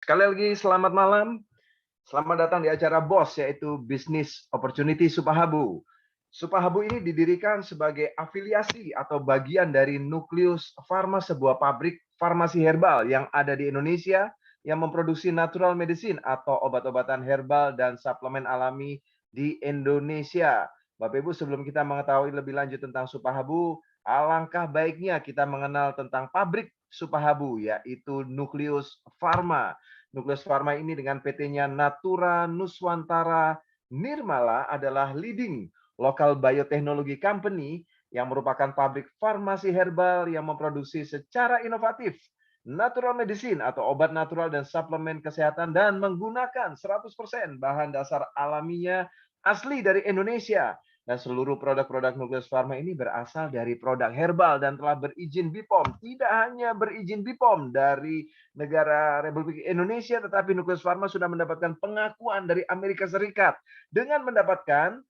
Sekali lagi selamat malam. Selamat datang di acara BOS, yaitu Business Opportunity Supahabu. Supahabu ini didirikan sebagai afiliasi atau bagian dari Nukleus Pharma, sebuah pabrik farmasi herbal yang ada di Indonesia yang memproduksi natural medicine atau obat-obatan herbal dan suplemen alami di Indonesia. Bapak Ibu, sebelum kita mengetahui lebih lanjut tentang Supahabu, alangkah baiknya kita mengenal tentang pabrik Supahabu, yaitu Nukleus Pharma. Nukleus Pharma ini dengan PT-nya Natura Nuswantara Nirmala adalah leading local biotechnology company yang merupakan pabrik farmasi herbal yang memproduksi secara inovatif natural medicine atau obat natural dan suplemen kesehatan dan menggunakan 100% bahan dasar alaminya asli dari Indonesia. Dan seluruh produk-produk Nukleus Pharma ini berasal dari produk herbal dan telah berizin BPOM. Tidak hanya berizin BPOM dari negara Republik Indonesia, tetapi Nukleus Pharma sudah mendapatkan pengakuan dari Amerika Serikat dengan mendapatkan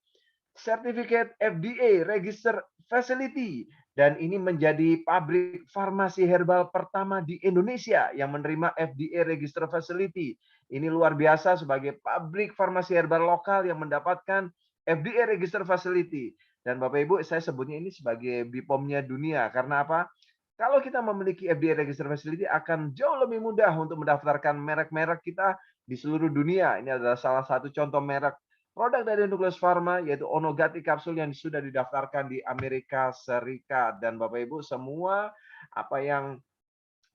Certificate FDA Register Facility, dan ini menjadi pabrik farmasi herbal pertama di Indonesia yang menerima FDA Register Facility. Ini luar biasa sebagai pabrik farmasi herbal lokal yang mendapatkan FDA Register Facility. Dan Bapak Ibu, saya sebutnya ini sebagai BPOM-nya dunia. Karena apa? Kalau kita memiliki FDA Register Facility akan jauh lebih mudah untuk mendaftarkan merek-merek kita di seluruh dunia. Ini adalah salah satu contoh merek produk dari Nukleus Pharma, yaitu Onogati kapsul yang sudah didaftarkan di Amerika Serikat. Dan Bapak Ibu, semua apa yang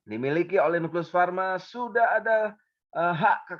dimiliki oleh Nukleus Pharma sudah ada hak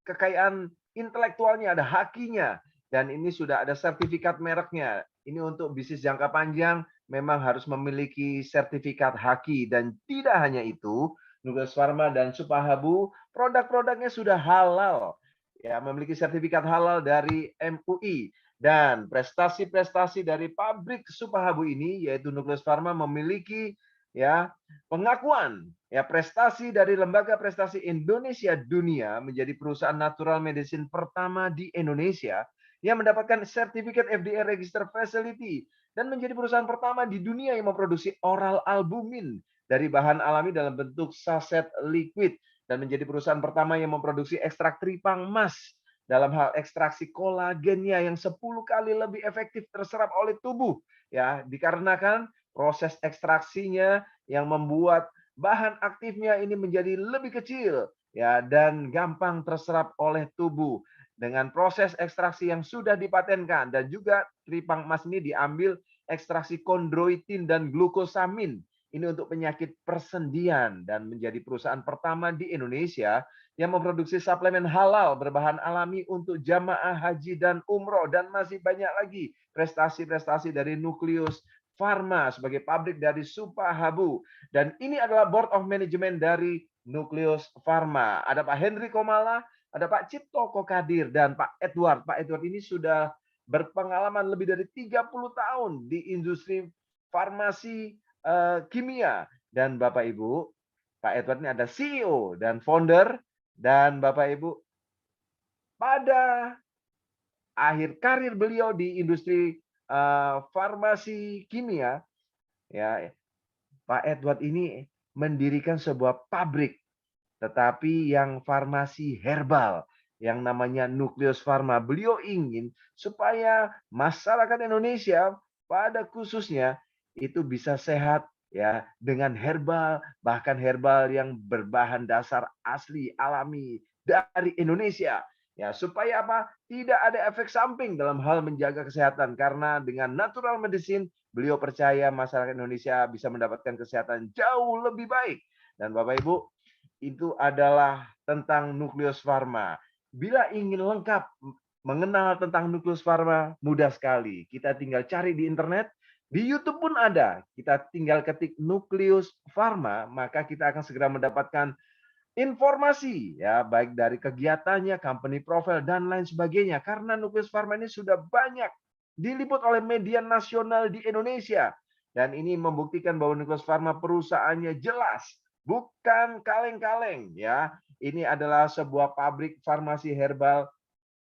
kekayaan intelektualnya, ada hakinya, dan ini sudah ada sertifikat mereknya. Ini untuk bisnis jangka panjang memang harus memiliki sertifikat haki, dan tidak hanya itu, Nukleus Pharma dan Supahabu produk-produknya sudah halal, ya, memiliki sertifikat halal dari MUI. Dan prestasi-prestasi dari pabrik Supahabu ini, yaitu Nukleus Pharma, memiliki ya pengakuan ya prestasi dari Lembaga Prestasi Indonesia Dunia menjadi perusahaan natural medicine pertama di Indonesia yang mendapatkan sertifikat FDA Register Facility dan menjadi perusahaan pertama di dunia yang memproduksi oral albumin dari bahan alami dalam bentuk saset liquid, dan menjadi perusahaan pertama yang memproduksi ekstrak tripang emas dalam hal ekstraksi kolagennya yang 10 kali lebih efektif terserap oleh tubuh, ya, dikarenakan proses ekstraksinya yang membuat bahan aktifnya ini menjadi lebih kecil, ya, dan gampang terserap oleh tubuh dengan proses ekstraksi yang sudah dipatenkan. Dan juga tripang emas ini diambil ekstraksi kondroitin dan glukosamin ini untuk penyakit persendian, dan menjadi perusahaan pertama di Indonesia yang memproduksi suplemen halal berbahan alami untuk jamaah haji dan umroh. Dan masih banyak lagi prestasi-prestasi dari Nukleus Pharma sebagai pabrik dari Supahabu. Dan ini adalah board of management dari Nukleus Pharma. Ada Pak Henry Komala, ada Pak Cipto Kokadir, dan Pak Edward. Pak Edward ini sudah berpengalaman lebih dari 30 tahun di industri farmasi kimia. Dan Bapak Ibu, Pak Edward ini ada CEO dan founder. Dan Bapak Ibu, pada akhir karir beliau di industri farmasi kimia, ya, Pak Edward ini mendirikan sebuah pabrik, tetapi yang farmasi herbal yang namanya Nukleus Pharma. Beliau ingin supaya masyarakat Indonesia pada khususnya itu bisa sehat, ya, dengan herbal, bahkan herbal yang berbahan dasar asli alami dari Indonesia. Ya, supaya apa? Tidak ada efek samping dalam hal menjaga kesehatan, karena dengan natural medicine beliau percaya masyarakat Indonesia bisa mendapatkan kesehatan jauh lebih baik. Dan Bapak Ibu, itu adalah tentang Nukleus Pharma. Bila ingin lengkap mengenal tentang Nukleus Pharma, mudah sekali. Kita tinggal cari di internet, di YouTube pun ada. Kita tinggal ketik Nukleus Pharma, maka kita akan segera mendapatkan informasi, ya, baik dari kegiatannya, company profile, dan lain sebagainya. Karena Nukleus Pharma ini sudah banyak diliput oleh media nasional di Indonesia. Dan ini membuktikan bahwa Nukleus Pharma perusahaannya jelas, bukan kaleng-kaleng, ya. Ini adalah sebuah pabrik farmasi herbal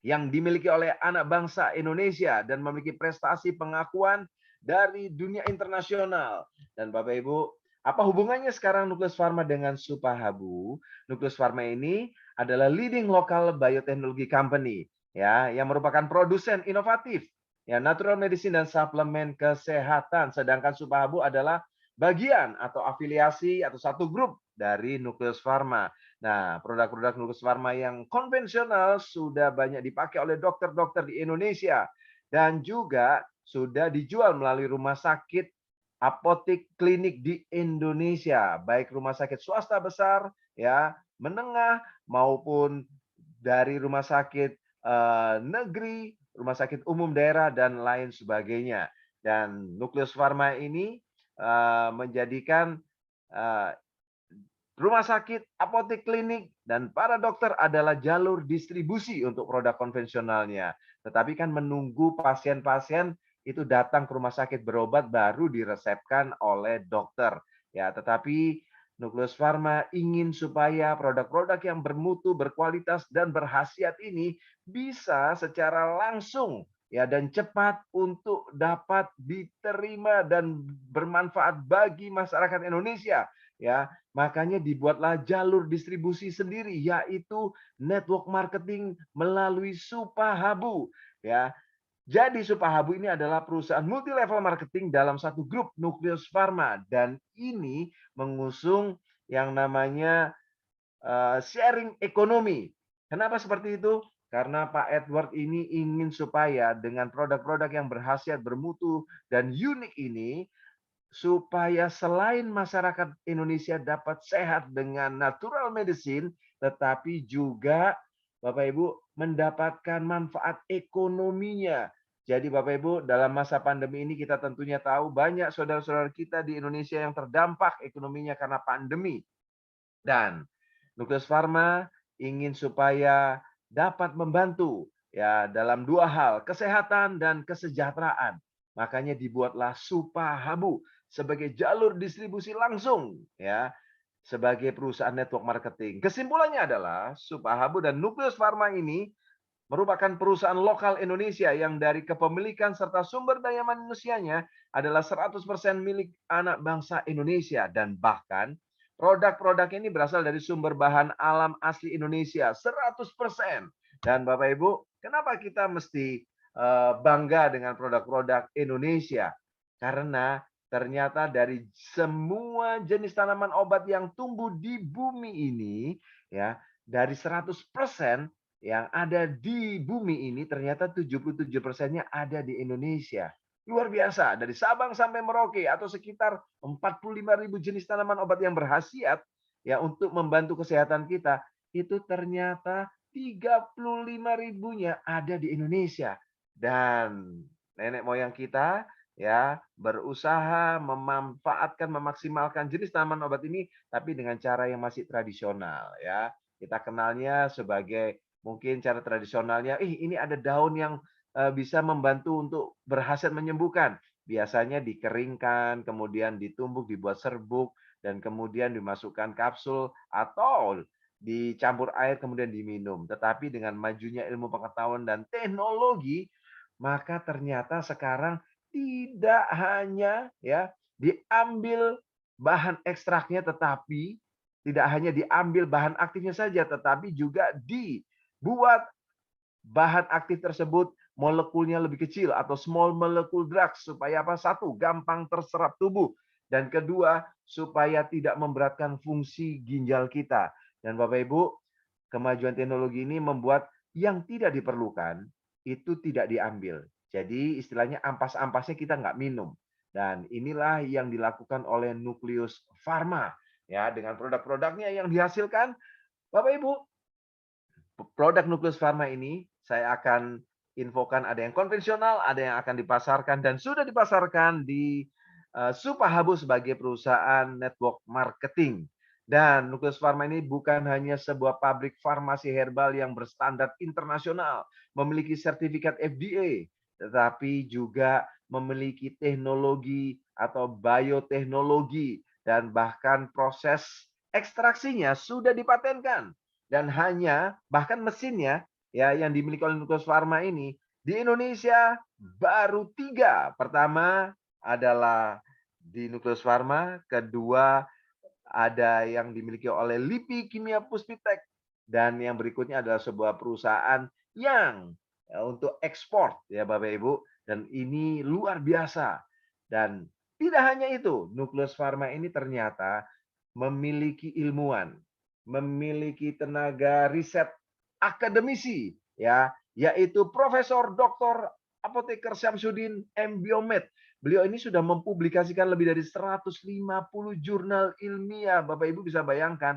yang dimiliki oleh anak bangsa Indonesia dan memiliki prestasi pengakuan dari dunia internasional. Dan Bapak Ibu, Apa hubungannya sekarang Nucleus Pharma dengan Supahabu? Nucleus Pharma ini adalah leading local biotechnology company, ya, yang merupakan produsen inovatif, ya, natural medicine dan suplemen kesehatan. Sedangkan Supahabu adalah bagian atau afiliasi atau satu grup dari Nucleus Pharma. Nah, produk-produk Nucleus Pharma yang konvensional sudah banyak dipakai oleh dokter-dokter di Indonesia dan juga sudah dijual melalui rumah sakit, apotek, klinik di Indonesia, baik rumah sakit swasta besar, ya, menengah maupun dari rumah sakit negeri, rumah sakit umum daerah dan lain sebagainya. Dan Nucleus Pharma ini menjadikan eh, rumah sakit, apotek, klinik, dan para dokter adalah jalur distribusi untuk produk konvensionalnya. Tetapi kan menunggu pasien-pasien itu datang ke rumah sakit berobat baru diresepkan oleh dokter. Ya, tetapi Nucleus Pharma ingin supaya produk-produk yang bermutu, berkualitas, dan berkhasiat ini bisa secara langsung ya dan cepat untuk dapat diterima dan bermanfaat bagi masyarakat Indonesia. Ya, makanya dibuatlah jalur distribusi sendiri, yaitu network marketing melalui Supahabu. Ya, jadi Supahabu ini adalah perusahaan multi level marketing dalam satu grup Nucleus Pharma dan ini mengusung yang namanya sharing ekonomi. Kenapa seperti itu? Karena Pak Edward ini ingin supaya dengan produk-produk yang berkhasiat, bermutu, dan unik ini supaya selain masyarakat Indonesia dapat sehat dengan natural medicine, tetapi juga Bapak Ibu mendapatkan manfaat ekonominya. Jadi Bapak Ibu, dalam masa pandemi ini kita tentunya tahu banyak saudara-saudara kita di Indonesia yang terdampak ekonominya karena pandemi. Dan Nucleus Pharma ingin supaya dapat membantu ya dalam dua hal, kesehatan dan kesejahteraan. Makanya dibuatlah Supahabu sebagai jalur distribusi langsung ya sebagai perusahaan network marketing. Kesimpulannya adalah Supahabu dan Nucleus Pharma ini merupakan perusahaan lokal Indonesia yang dari kepemilikan serta sumber daya manusianya adalah 100% milik anak bangsa Indonesia dan bahkan produk-produk ini berasal dari sumber bahan alam asli Indonesia 100%. Dan Bapak Ibu, kenapa kita mesti bangga dengan produk-produk Indonesia? Karena ternyata dari semua jenis tanaman obat yang tumbuh di bumi ini ya, dari 100% yang ada di bumi ini ternyata 77%-nya ada di Indonesia. Luar biasa, dari Sabang sampai Merauke atau sekitar 45.000 jenis tanaman obat yang berkhasiat ya untuk membantu kesehatan kita, itu ternyata 35.000-nya ada di Indonesia. Dan nenek moyang kita ya berusaha memanfaatkan, memaksimalkan jenis tanaman obat ini tapi dengan cara yang masih tradisional ya. Kita kenalnya sebagai mungkin cara tradisionalnya, ini ada daun yang bisa membantu untuk berkhasiat menyembuhkan. Biasanya dikeringkan, kemudian ditumbuk, dibuat serbuk, dan kemudian dimasukkan kapsul atau dicampur air kemudian diminum. Tetapi dengan majunya ilmu pengetahuan dan teknologi, maka ternyata sekarang tidak hanya ya diambil bahan ekstraknya, tetapi tidak hanya diambil bahan aktifnya saja, tetapi juga dibuat bahan aktif tersebut molekulnya lebih kecil atau small molecule drugs supaya apa? Satu, gampang terserap tubuh dan kedua, supaya tidak memberatkan fungsi ginjal kita. Dan Bapak Ibu, kemajuan teknologi ini membuat yang tidak diperlukan itu tidak diambil. Jadi istilahnya ampas-ampasnya kita nggak minum. Dan inilah yang dilakukan oleh Nucleus Pharma ya dengan produk-produknya yang dihasilkan. Bapak Ibu, produk Nucleus Pharma ini saya akan infokan ada yang konvensional, ada yang akan dipasarkan dan sudah dipasarkan di Supahabu sebagai perusahaan network marketing. Dan Nucleus Pharma ini bukan hanya sebuah pabrik farmasi herbal yang berstandar internasional, memiliki sertifikat FDA, tetapi juga memiliki teknologi atau bioteknologi dan bahkan proses ekstraksinya sudah dipatenkan dan hanya bahkan mesinnya ya yang dimiliki oleh Nucleus Pharma ini di Indonesia baru 3. Pertama adalah di Nukleus Pharma, kedua ada yang dimiliki oleh LIPI Kimia Puspitek, dan yang berikutnya adalah sebuah perusahaan yang untuk ekspor ya Bapak Ibu, dan ini luar biasa. Dan tidak hanya itu, Nukleus Pharma ini ternyata memiliki ilmuwan, memiliki tenaga riset akademisi ya, yaitu Profesor Dr. Apoteker Syamsuddin M. Biomed. Beliau ini sudah mempublikasikan lebih dari 150 jurnal ilmiah. Bapak Ibu bisa bayangkan,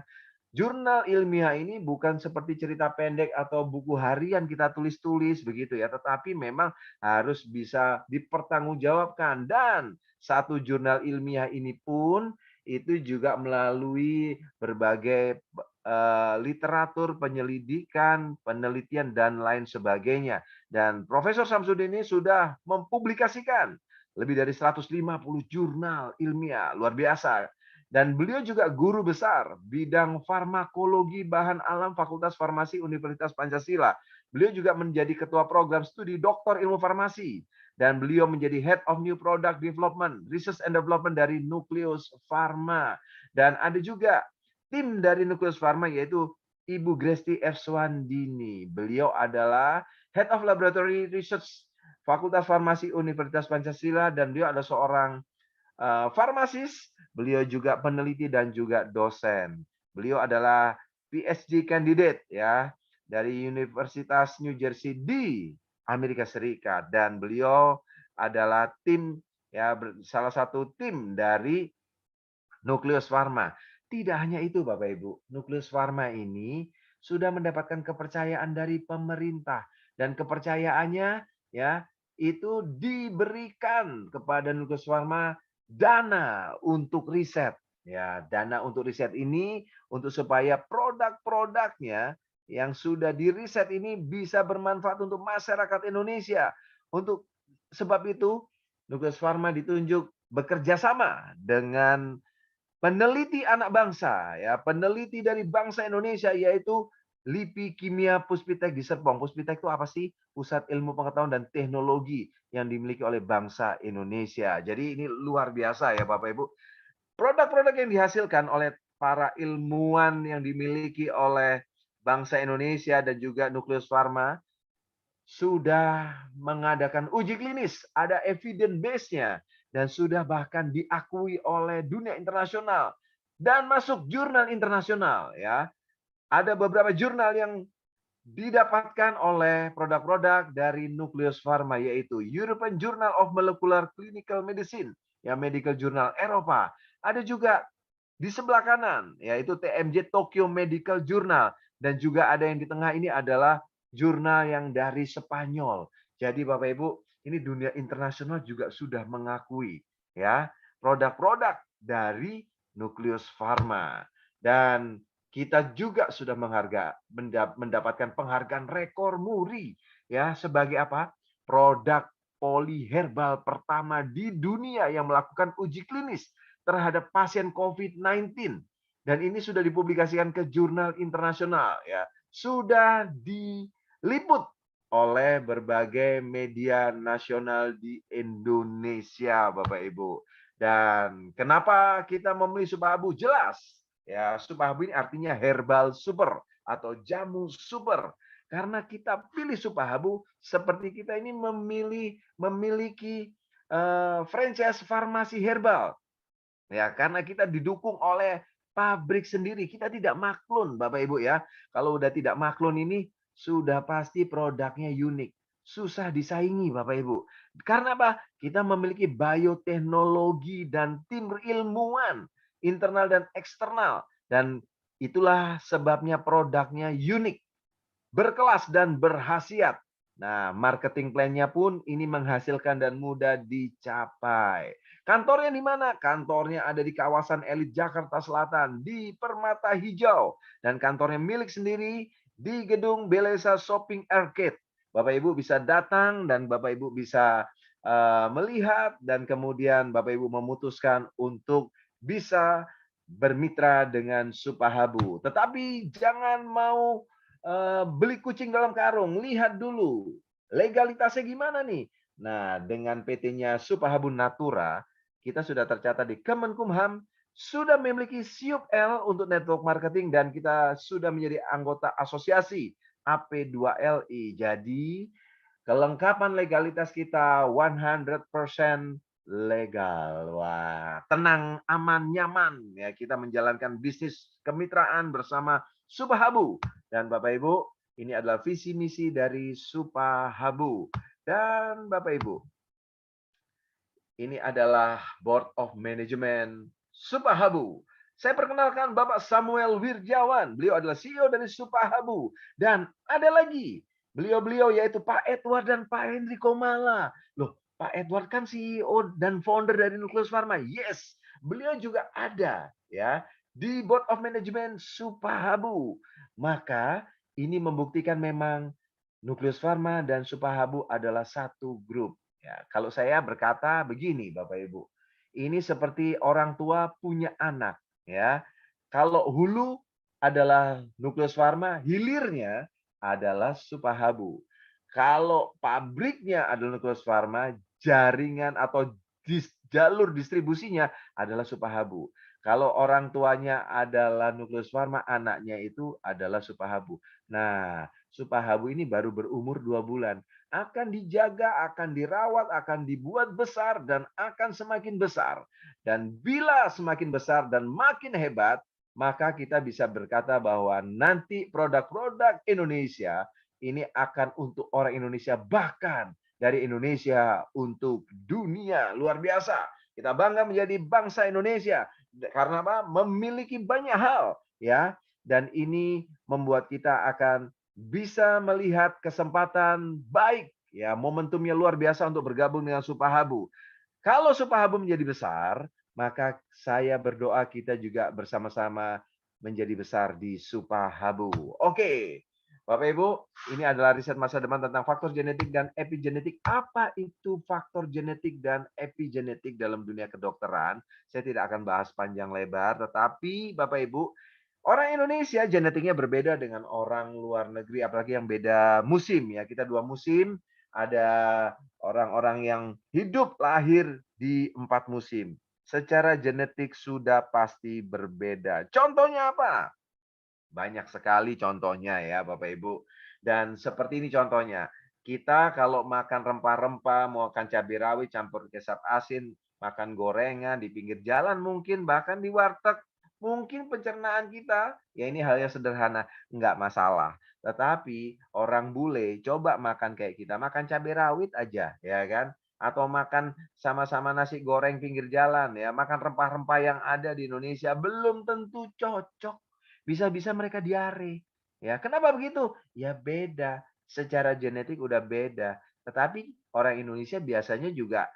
jurnal ilmiah ini bukan seperti cerita pendek atau buku harian kita tulis-tulis begitu ya, tetapi memang harus bisa dipertanggungjawabkan. Dan satu jurnal ilmiah ini pun itu juga melalui berbagai literatur, penyelidikan, penelitian, dan lain sebagainya. Dan Profesor Samsudin ini sudah mempublikasikan lebih dari 150 jurnal ilmiah, luar biasa. Dan beliau juga guru besar bidang farmakologi bahan alam Fakultas Farmasi Universitas Pancasila. Beliau juga menjadi ketua program studi doktor ilmu farmasi. Dan beliau menjadi Head of New Product Development, Research and Development dari Nukleus Pharma. Dan ada juga tim dari Nukleus Pharma yaitu Ibu Gresti F. Swandini. Beliau adalah Head of Laboratory Research Fakultas Farmasi Universitas Pancasila, dan beliau adalah seorang farmasis. Beliau juga peneliti dan juga dosen. Beliau adalah PhD candidate ya dari Universitas New Jersey di Amerika Serikat, dan beliau adalah tim ya salah satu tim dari Nukleus Pharma. Tidak hanya itu Bapak Ibu, Nukleus Pharma ini sudah mendapatkan kepercayaan dari pemerintah, dan kepercayaannya ya itu diberikan kepada Nukleus Pharma dana untuk riset. Ya, dana untuk riset ini untuk supaya produk-produknya yang sudah diriset ini bisa bermanfaat untuk masyarakat Indonesia. Untuk sebab itu, Nukleus Pharma ditunjuk bekerja sama dengan peneliti anak bangsa, ya, peneliti dari bangsa Indonesia, yaitu LIPI Kimia Puspitek di Serpong. Puspitek itu apa sih? Pusat Ilmu Pengetahuan dan Teknologi yang dimiliki oleh bangsa Indonesia. Jadi ini luar biasa ya Bapak Ibu. Produk-produk yang dihasilkan oleh para ilmuwan yang dimiliki oleh bangsa Indonesia dan juga Nukleus Pharma sudah mengadakan uji klinis, ada evidence base-nya, dan sudah bahkan diakui oleh dunia internasional dan masuk jurnal internasional ya. Ada beberapa jurnal yang didapatkan oleh produk-produk dari Nukleus Pharma, yaitu European Journal of Molecular Clinical Medicine, ya Medical Journal Eropa. Ada juga di sebelah kanan, yaitu TMJ Tokyo Medical Journal, dan juga ada yang di tengah ini adalah jurnal yang dari Spanyol. Jadi Bapak Ibu, ini dunia internasional juga sudah mengakui ya produk-produk dari Nukleus Pharma. Dan kita juga sudah mendapatkan penghargaan rekor muri ya sebagai apa? Produk poliherbal pertama di dunia yang melakukan uji klinis terhadap pasien COVID-19, dan ini sudah dipublikasikan ke jurnal internasional ya. Sudah diliput oleh berbagai media nasional di Indonesia Bapak Ibu. Dan kenapa kita memilih Supahabu? Jelas ya, Supahabu ini artinya herbal super atau jamu super. Karena kita pilih Supahabu seperti kita ini memiliki franchise farmasi herbal. Ya, karena kita didukung oleh pabrik sendiri. Kita tidak maklun, Bapak Ibu ya. Kalau udah tidak maklun ini sudah pasti produknya unik. Susah disaingi, Bapak Ibu. Karena apa? Kita memiliki bioteknologi dan tim ilmuwan internal dan eksternal. Dan itulah sebabnya produknya unik, berkelas, dan berhasiat. Nah, marketing plan-nya pun ini menghasilkan dan mudah dicapai. Kantornya di mana? Kantornya ada di kawasan elit Jakarta Selatan, di Permata Hijau. Dan kantornya milik sendiri di gedung Belesa Shopping Arcade. Bapak Ibu bisa datang dan Bapak Ibu bisa melihat, dan kemudian Bapak Ibu memutuskan untuk bisa bermitra dengan Supahabu. Tetapi jangan mau beli kucing dalam karung, lihat dulu legalitasnya gimana nih. Nah, dengan PT-nya Supahabu Natura, kita sudah tercatat di Kemenkumham, sudah memiliki SIUP-L untuk network marketing, dan kita sudah menjadi anggota asosiasi AP2LI. Jadi, kelengkapan legalitas kita 100% legal. Wah, tenang, aman, nyaman ya kita menjalankan bisnis kemitraan bersama Supahabu. Dan Bapak Ibu, ini adalah visi misi dari Supahabu. Dan Bapak Ibu, ini adalah Board of Management Supahabu. Saya perkenalkan Bapak Samuel Wirjawan. Beliau adalah CEO dari Supahabu. Dan ada lagi beliau-beliau yaitu Pak Edward dan Pak Henry Komala. Loh, Pak Edward kan CEO dan founder dari Nucleus Pharma. Yes, beliau juga ada ya di Board of Management Supahabu. Maka ini membuktikan memang Nucleus Pharma dan Supahabu adalah satu grup. Ya, kalau saya berkata begini, Bapak Ibu, ini seperti orang tua punya anak, ya. Kalau hulu adalah Nucleus Pharma, hilirnya adalah Supahabu. Kalau pabriknya adalah Nucleus Pharma, jaringan atau jalur distribusinya adalah Supahabu. Kalau orang tuanya adalah Nucleus Pharma, anaknya itu adalah Supahabu. Nah, Supahabu ini baru berumur 2 bulan. Akan dijaga, akan dirawat, akan dibuat besar, dan akan semakin besar. Dan bila semakin besar dan makin hebat, maka kita bisa berkata bahwa nanti produk-produk Indonesia ini akan untuk orang Indonesia, bahkan dari Indonesia untuk dunia. Luar biasa. Kita bangga menjadi bangsa Indonesia karena apa? Memiliki banyak hal, ya. Dan ini membuat kita akan bisa melihat kesempatan baik, ya, momentumnya luar biasa untuk bergabung dengan Supahabu. Kalau Supahabu menjadi besar, maka saya berdoa kita juga bersama-sama menjadi besar di Supahabu. Oke, Bapak Ibu, ini adalah riset masa depan tentang faktor genetik dan epigenetik. Apa itu faktor genetik dan epigenetik dalam dunia kedokteran? Saya tidak akan bahas panjang lebar, tetapi Bapak Ibu, orang Indonesia genetiknya berbeda dengan orang luar negeri, apalagi yang beda musim ya. Kita 2 musim, ada orang-orang yang hidup lahir di 4 musim. Secara genetik sudah pasti berbeda. Contohnya apa? Banyak sekali contohnya ya Bapak Ibu. Dan seperti ini contohnya. Kita kalau makan rempah-rempah, mau makan cabai rawit campur kecap asin, makan gorengan di pinggir jalan mungkin, bahkan di warteg, mungkin pencernaan kita, ya ini hal yang sederhana, nggak masalah. Tetapi orang bule coba makan kayak kita, makan cabai rawit aja, ya kan? Atau makan sama-sama nasi goreng pinggir jalan, ya makan rempah-rempah yang ada di Indonesia belum tentu cocok. Bisa-bisa mereka diare. Ya, kenapa begitu? Ya beda. Secara genetik udah beda. Tetapi orang Indonesia biasanya juga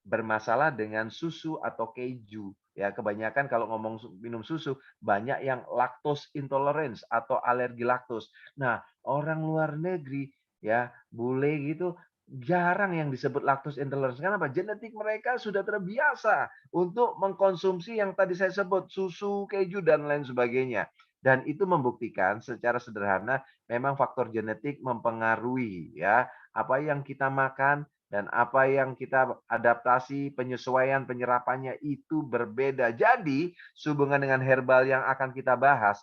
bermasalah dengan susu atau keju. Ya, kebanyakan kalau ngomong minum susu, banyak yang lactose intolerance atau alergi laktos. Nah, orang luar negeri ya, bule gitu jarang yang disebut lactose intolerance. Kenapa? Genetik mereka sudah terbiasa untuk mengkonsumsi yang tadi saya sebut, susu, keju dan lain sebagainya. Dan itu membuktikan secara sederhana memang faktor genetik mempengaruhi ya apa yang kita makan dan apa yang kita adaptasi, penyesuaian penyerapannya itu berbeda. Jadi, sehubungan dengan herbal yang akan kita bahas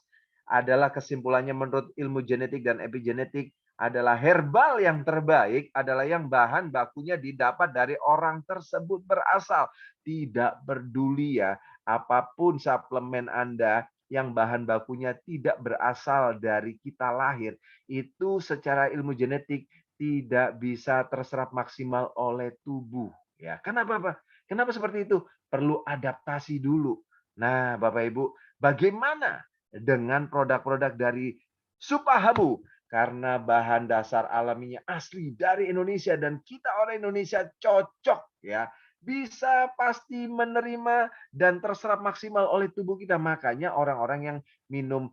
adalah kesimpulannya menurut ilmu genetik dan epigenetik adalah herbal yang terbaik adalah yang bahan bakunya didapat dari orang tersebut berasal. Tidak peduli ya, apapun suplemen Anda yang bahan bakunya tidak berasal dari kita lahir, itu secara ilmu genetik tidak bisa terserap maksimal oleh tubuh. Ya, kenapa, Pak? Kenapa seperti itu? Perlu adaptasi dulu. Nah, Bapak Ibu, bagaimana dengan produk-produk dari Supahabu? Karena bahan dasar alaminya asli dari Indonesia dan kita orang Indonesia cocok ya. Bisa pasti menerima dan terserap maksimal oleh tubuh kita. Makanya orang-orang yang minum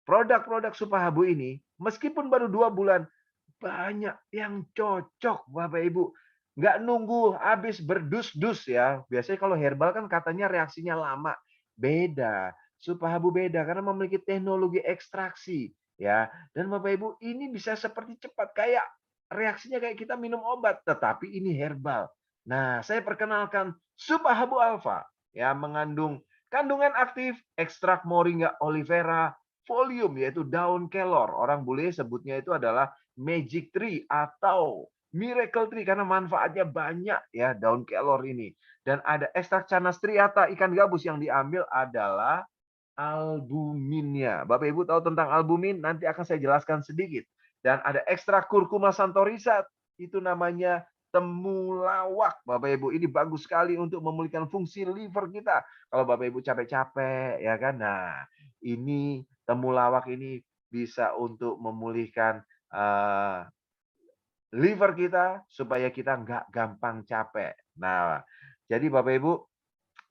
produk-produk Supahabu ini, meskipun baru 2 bulan, banyak yang cocok Bapak Ibu. Nggak nunggu habis berdus-dus ya. Biasanya kalau herbal kan katanya reaksinya lama. Beda. Supahabu beda karena memiliki teknologi ekstraksi ya. Dan Bapak Ibu ini bisa seperti cepat kayak reaksinya kayak kita minum obat, tetapi ini herbal. Nah, saya perkenalkan Supahabu Alpha, ya, mengandung kandungan aktif ekstrak Moringa oleifera folium, yaitu daun kelor. Orang boleh sebutnya itu adalah magic tree atau miracle tree karena manfaatnya banyak, ya, daun kelor ini. Dan ada ekstrak canas striata ikan gabus, yang diambil adalah albuminnya. Bapak Ibu tahu tentang albumin? Nanti akan saya jelaskan sedikit. Dan ada ekstrak kurkuma santorisa, itu namanya temulawak. Bapak Ibu, ini bagus sekali untuk memulihkan fungsi liver kita. Kalau Bapak Ibu capek-capek, ya kan? Nah, ini temulawak ini bisa untuk memulihkan liver kita supaya kita nggak gampang capek. Nah, jadi Bapak Ibu,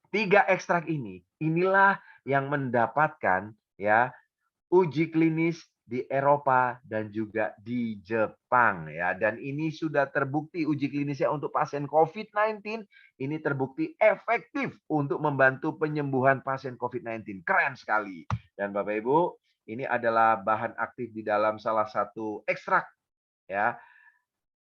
3 ekstrak ini, inilah yang mendapatkan, ya, uji klinis di Eropa dan juga di Jepang, ya. Dan ini sudah terbukti uji klinisnya untuk pasien COVID-19, ini terbukti efektif untuk membantu penyembuhan pasien COVID-19. Keren sekali. Dan Bapak Ibu, ini adalah bahan aktif di dalam salah satu ekstrak, ya,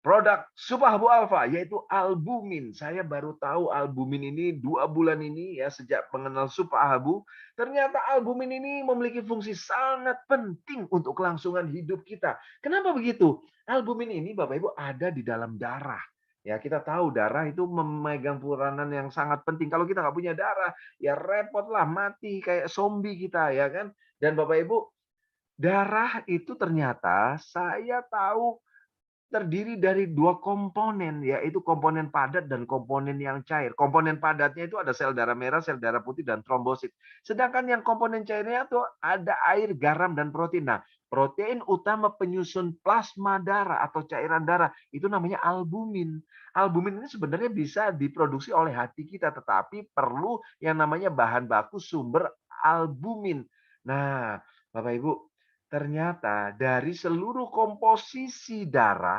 produk Supahabu Alpha, yaitu albumin. Saya baru tahu albumin ini 2 bulan ini, ya, sejak mengenal Supahabu. Ternyata albumin ini memiliki fungsi sangat penting untuk kelangsungan hidup kita. Kenapa begitu? Albumin ini Bapak Ibu ada di dalam darah. Ya, kita tahu darah itu memegang peranan yang sangat penting. Kalau kita nggak punya darah, ya repotlah, mati kayak zombie kita, ya kan? Dan Bapak Ibu, darah itu ternyata saya tahu terdiri dari 2 komponen, yaitu komponen padat dan komponen yang cair. Komponen padatnya itu ada sel darah merah, sel darah putih, dan trombosit. Sedangkan yang komponen cairnya itu ada air, garam, dan protein. Nah, protein utama penyusun plasma darah atau cairan darah itu namanya albumin. Albumin ini sebenarnya bisa diproduksi oleh hati kita, tetapi perlu yang namanya bahan baku sumber albumin. Nah, Bapak Ibu, ternyata dari seluruh komposisi darah,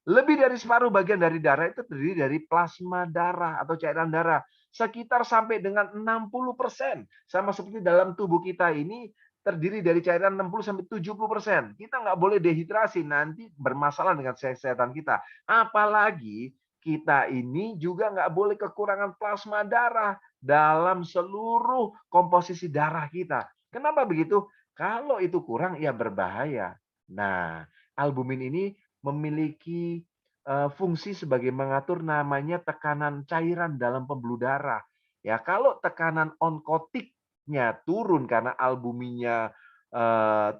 lebih dari separuh bagian dari darah itu terdiri dari plasma darah atau cairan darah. Sekitar sampai dengan 60%. Sama seperti dalam tubuh kita ini terdiri dari cairan 60 sampai 70%. Kita nggak boleh dehidrasi, nanti bermasalah dengan kesehatan kita. Apalagi kita ini juga nggak boleh kekurangan plasma darah dalam seluruh komposisi darah kita. Kenapa begitu? Kalau itu kurang, ya berbahaya. Nah, albumin ini memiliki fungsi sebagai mengatur namanya tekanan cairan dalam pembuluh darah. Ya, kalau tekanan onkotiknya turun karena albuminnya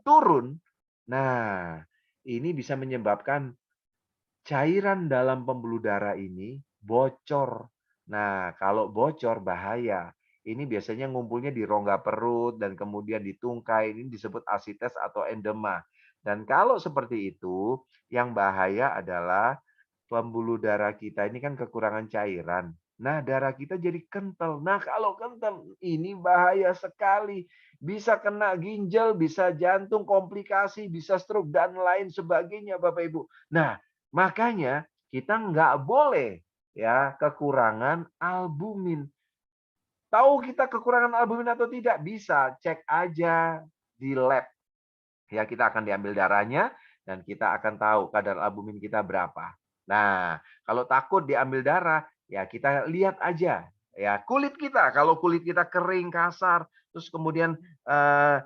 turun, nah, ini bisa menyebabkan cairan dalam pembuluh darah ini bocor. Nah, kalau bocor bahaya. Ini biasanya ngumpulnya di rongga perut dan kemudian di tungkai. Ini disebut asites atau endema. Dan kalau seperti itu, yang bahaya adalah pembuluh darah kita ini kan kekurangan cairan. Nah, darah kita jadi kental. Nah, kalau kental, ini bahaya sekali. Bisa kena ginjal, bisa jantung, komplikasi, bisa stroke, dan lain sebagainya, Bapak Ibu. Nah, makanya kita nggak boleh, ya, kekurangan albumin. Tahu kita kekurangan albumin atau tidak? Bisa cek aja di lab. Ya, kita akan diambil darahnya dan kita akan tahu kadar albumin kita berapa. Nah, kalau takut diambil darah, ya kita lihat aja ya kulit kita. Kalau kulit kita kering, kasar, terus kemudian eh,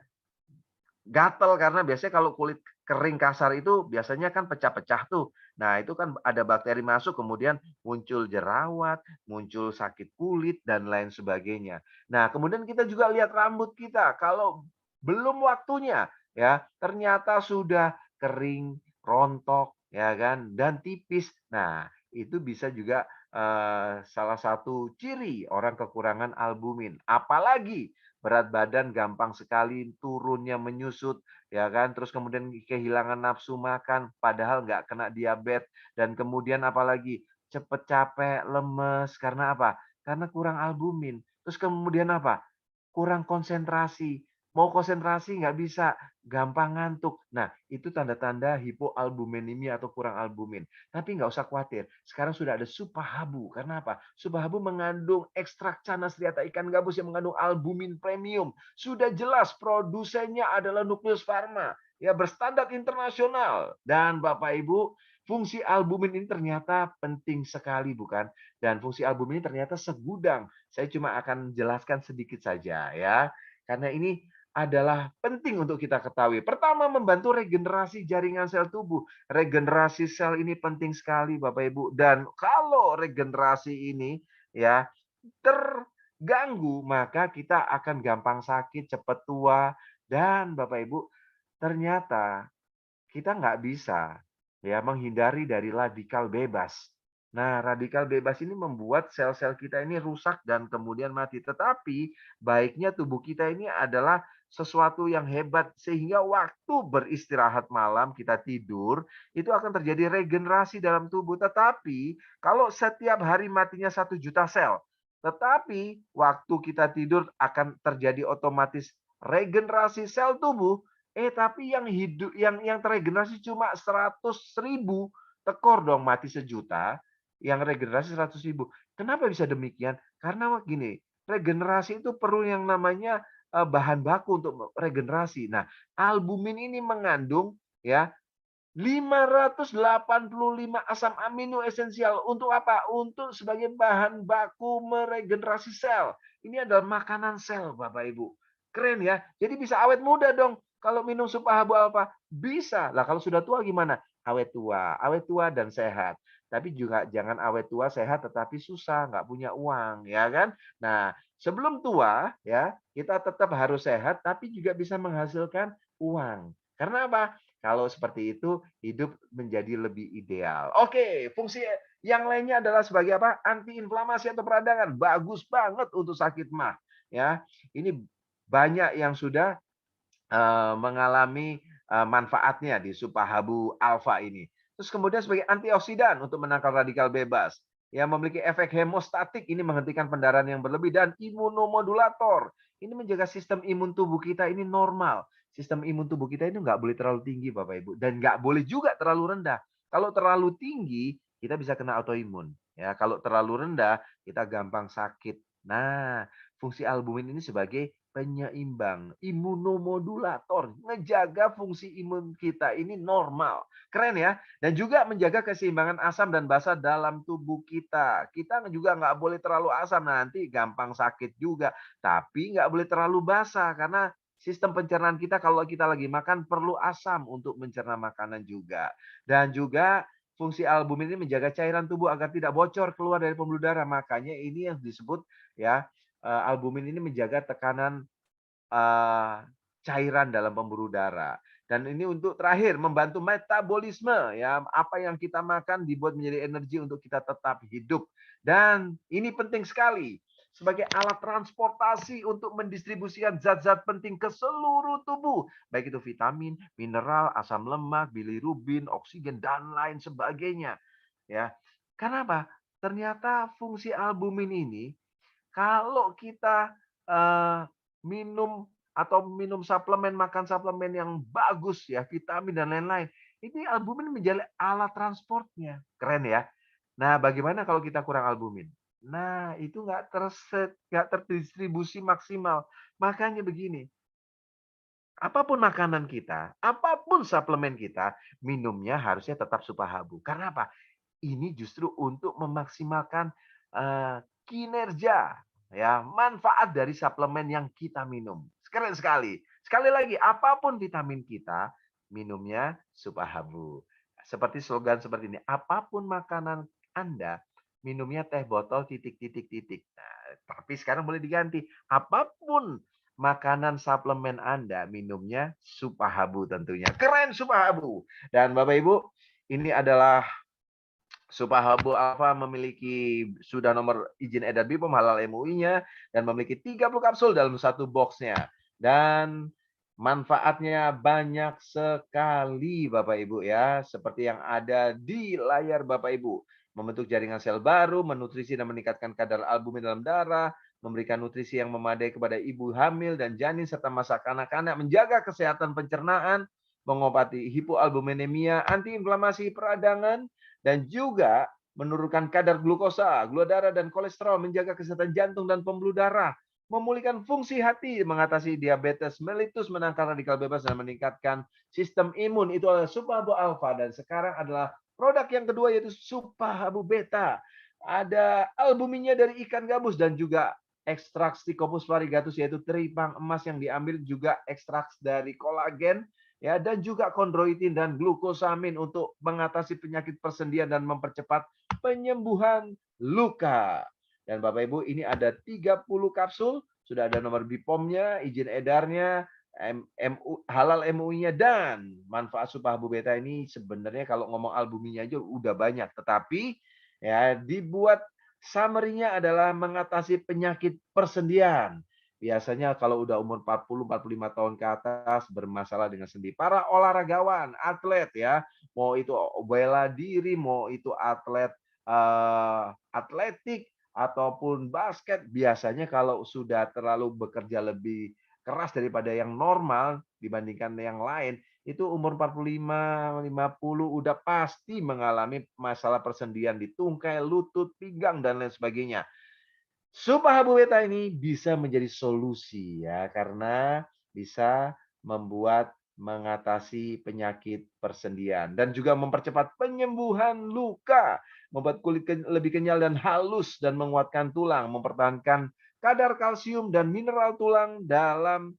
gatel karena biasanya kalau kulit kering kasar itu biasanya kan pecah-pecah tuh. Nah, itu kan ada bakteri masuk kemudian muncul jerawat, muncul sakit kulit dan lain sebagainya. Nah, kemudian kita juga lihat rambut kita. Kalau belum waktunya, ya, ternyata sudah kering, rontok, ya kan, dan tipis. Nah, itu bisa juga salah satu ciri orang kekurangan albumin. Apalagi berat badan gampang sekali turunnya, menyusut, ya kan. Terus kemudian kehilangan nafsu makan, padahal nggak kena diabetes. Dan kemudian apalagi cepet capek, lemes, karena apa? Karena kurang albumin. Terus kemudian apa? Kurang konsentrasi. Mau konsentrasi nggak bisa, gampang ngantuk. Nah, itu tanda-tanda hipoalbuminemia atau kurang albumin. Tapi nggak usah khawatir, sekarang sudah ada Supahabu. Karena apa? Supahabu mengandung ekstrak canas striata ikan gabus yang mengandung albumin premium. Sudah jelas produsennya adalah Nukleus Pharma. Ya, berstandar internasional. Dan Bapak Ibu, Fungsi albumin ini ternyata penting sekali, bukan? Dan fungsi albumin ini ternyata segudang. Saya cuma akan jelaskan sedikit saja ya. Karena ini adalah penting untuk kita ketahui. Pertama, membantu regenerasi jaringan sel tubuh. Regenerasi sel ini penting sekali, Bapak Ibu. Dan kalau regenerasi ini ya terganggu, maka kita akan gampang sakit, cepat tua, dan Bapak Ibu, ternyata kita nggak bisa ya menghindari dari radikal bebas. Nah, radikal bebas ini membuat sel-sel kita ini rusak dan kemudian mati. Tetapi baiknya tubuh kita ini adalah sesuatu yang hebat sehingga waktu beristirahat malam kita tidur itu akan terjadi regenerasi dalam tubuh. Tetapi kalau setiap hari matinya 1 juta sel, tetapi waktu kita tidur akan terjadi otomatis regenerasi sel tubuh. Tapi yang hidup yang terregenerasi cuma 100.000, tekor dong mati 1 juta, yang regenerasi 100.000. Kenapa bisa demikian? Karena gini, regenerasi itu perlu yang namanya, bahan baku untuk regenerasi. Nah, albumin ini mengandung ya 585 asam amino esensial. Untuk apa? Untuk sebagai bahan baku meregenerasi sel. Ini adalah makanan sel, Bapak Ibu. Keren ya. Jadi bisa awet muda dong. Kalau minum supa habu alfa, bisa. Lah kalau sudah tua gimana? Awet tua dan sehat. Tapi juga jangan awet tua sehat tetapi susah, nggak punya uang, ya kan? Nah, sebelum tua ya, kita tetap harus sehat tapi juga bisa menghasilkan uang. Karena apa? Kalau seperti itu, hidup menjadi lebih ideal. Oke, fungsi yang lainnya adalah sebagai apa? Antiinflamasi atau peradangan. Bagus banget untuk sakit mah. Ya, ini banyak yang sudah mengalami manfaatnya di Supahabu Alfa ini. Terus kemudian sebagai antioksidan untuk menangkal radikal bebas. Yang memiliki efek hemostatik, ini menghentikan pendarahan yang berlebih, dan imunomodulator. Ini menjaga sistem imun tubuh kita ini normal. Sistem imun tubuh kita ini nggak boleh terlalu tinggi, Bapak Ibu. Dan nggak boleh juga terlalu rendah. Kalau terlalu tinggi, kita bisa kena autoimun. Ya, kalau terlalu rendah, kita gampang sakit. Nah, fungsi albumin ini sebagai penyeimbang, imunomodulator, ngejaga fungsi imun kita ini normal. Keren ya. Dan juga menjaga keseimbangan asam dan basa dalam tubuh kita. Kita juga nggak boleh terlalu asam, nanti gampang sakit juga. Tapi nggak boleh terlalu basa, karena sistem pencernaan kita kalau kita lagi makan perlu asam untuk mencerna makanan juga. Dan juga fungsi albumin ini menjaga cairan tubuh agar tidak bocor keluar dari pembuluh darah. Makanya ini yang disebut ya, albumin ini menjaga tekanan cairan dalam pembuluh darah. Dan ini untuk terakhir membantu metabolisme ya, apa yang kita makan dibuat menjadi energi untuk kita tetap hidup. Dan ini penting sekali sebagai alat transportasi untuk mendistribusikan zat-zat penting ke seluruh tubuh, baik itu vitamin, mineral, asam lemak, bilirubin, oksigen dan lain sebagainya. Ya. Kenapa? Ternyata fungsi albumin ini kalau kita minum atau minum suplemen, makan suplemen yang bagus ya, vitamin dan lain-lain, ini albumin menjadi alat transportnya. Keren ya. Nah, bagaimana kalau kita kurang albumin? Nah, itu nggak terdistribusi maksimal. Makanya begini, apapun makanan kita, apapun suplemen kita, minumnya harusnya tetap Supahabu. Karena apa? Ini justru untuk memaksimalkan kinerja, ya, manfaat dari suplemen yang kita minum. Keren sekali. Sekali lagi, apapun vitamin kita, minumnya Supahabu. Seperti slogan seperti ini, apapun makanan Anda, minumnya teh botol titik titik titik. Nah, tapi sekarang boleh diganti, apapun makanan suplemen Anda, minumnya Supahabu tentunya. Keren Supahabu. Dan Bapak Ibu, ini adalah Supahabu Alfa memiliki sudah nomor izin edar BPOM halal MUI-nya dan memiliki 30 kapsul dalam satu boxnya. Dan manfaatnya banyak sekali Bapak Ibu ya, seperti yang ada di layar Bapak Ibu. Membentuk jaringan sel baru, menutrisi dan meningkatkan kadar albumin dalam darah, memberikan nutrisi yang memadai kepada ibu hamil dan janin serta masa kanak-kanak, menjaga kesehatan pencernaan, mengobati hipoalbuminemia, antiinflamasi peradangan, dan juga menurunkan kadar glukosa, gula darah, dan kolesterol, menjaga kesehatan jantung dan pembuluh darah, memulihkan fungsi hati, mengatasi diabetes mellitus, menangkal radikal bebas, dan meningkatkan sistem imun. Itu adalah Supahabu Alfa, dan sekarang adalah Produk yang kedua yaitu Supahabu Beta. Ada albuminnya dari ikan gabus dan juga ekstrak Stichopus variegatus yaitu teripang emas yang diambil juga ekstrak dari kolagen ya dan juga kondroitin dan glukosamin untuk mengatasi penyakit persendian dan mempercepat penyembuhan luka. Dan Bapak Ibu ini ada 30 kapsul, sudah ada nomor BPOM-nya, izin edarnya, halal MUI-nya dan manfaat Supahabu Beta ini sebenarnya kalau ngomong albuminnya aja udah banyak, tetapi ya dibuat summary-nya adalah mengatasi penyakit persendian. Biasanya kalau udah umur 40-45 tahun ke atas bermasalah dengan sendi. Para olahragawan, atlet ya, mau itu bela diri, mau itu atlet atletik ataupun basket, biasanya kalau sudah terlalu bekerja lebih keras daripada yang normal dibandingkan yang lain, itu umur 45, 50 udah pasti mengalami masalah persendian di tungkai, lutut, pinggang, dan lain sebagainya. Supahabu Beta ini bisa menjadi solusi ya, karena bisa membuat mengatasi penyakit persendian dan juga mempercepat penyembuhan luka, membuat kulit lebih kenyal dan halus dan menguatkan tulang, mempertahankan kadar kalsium dan mineral tulang dalam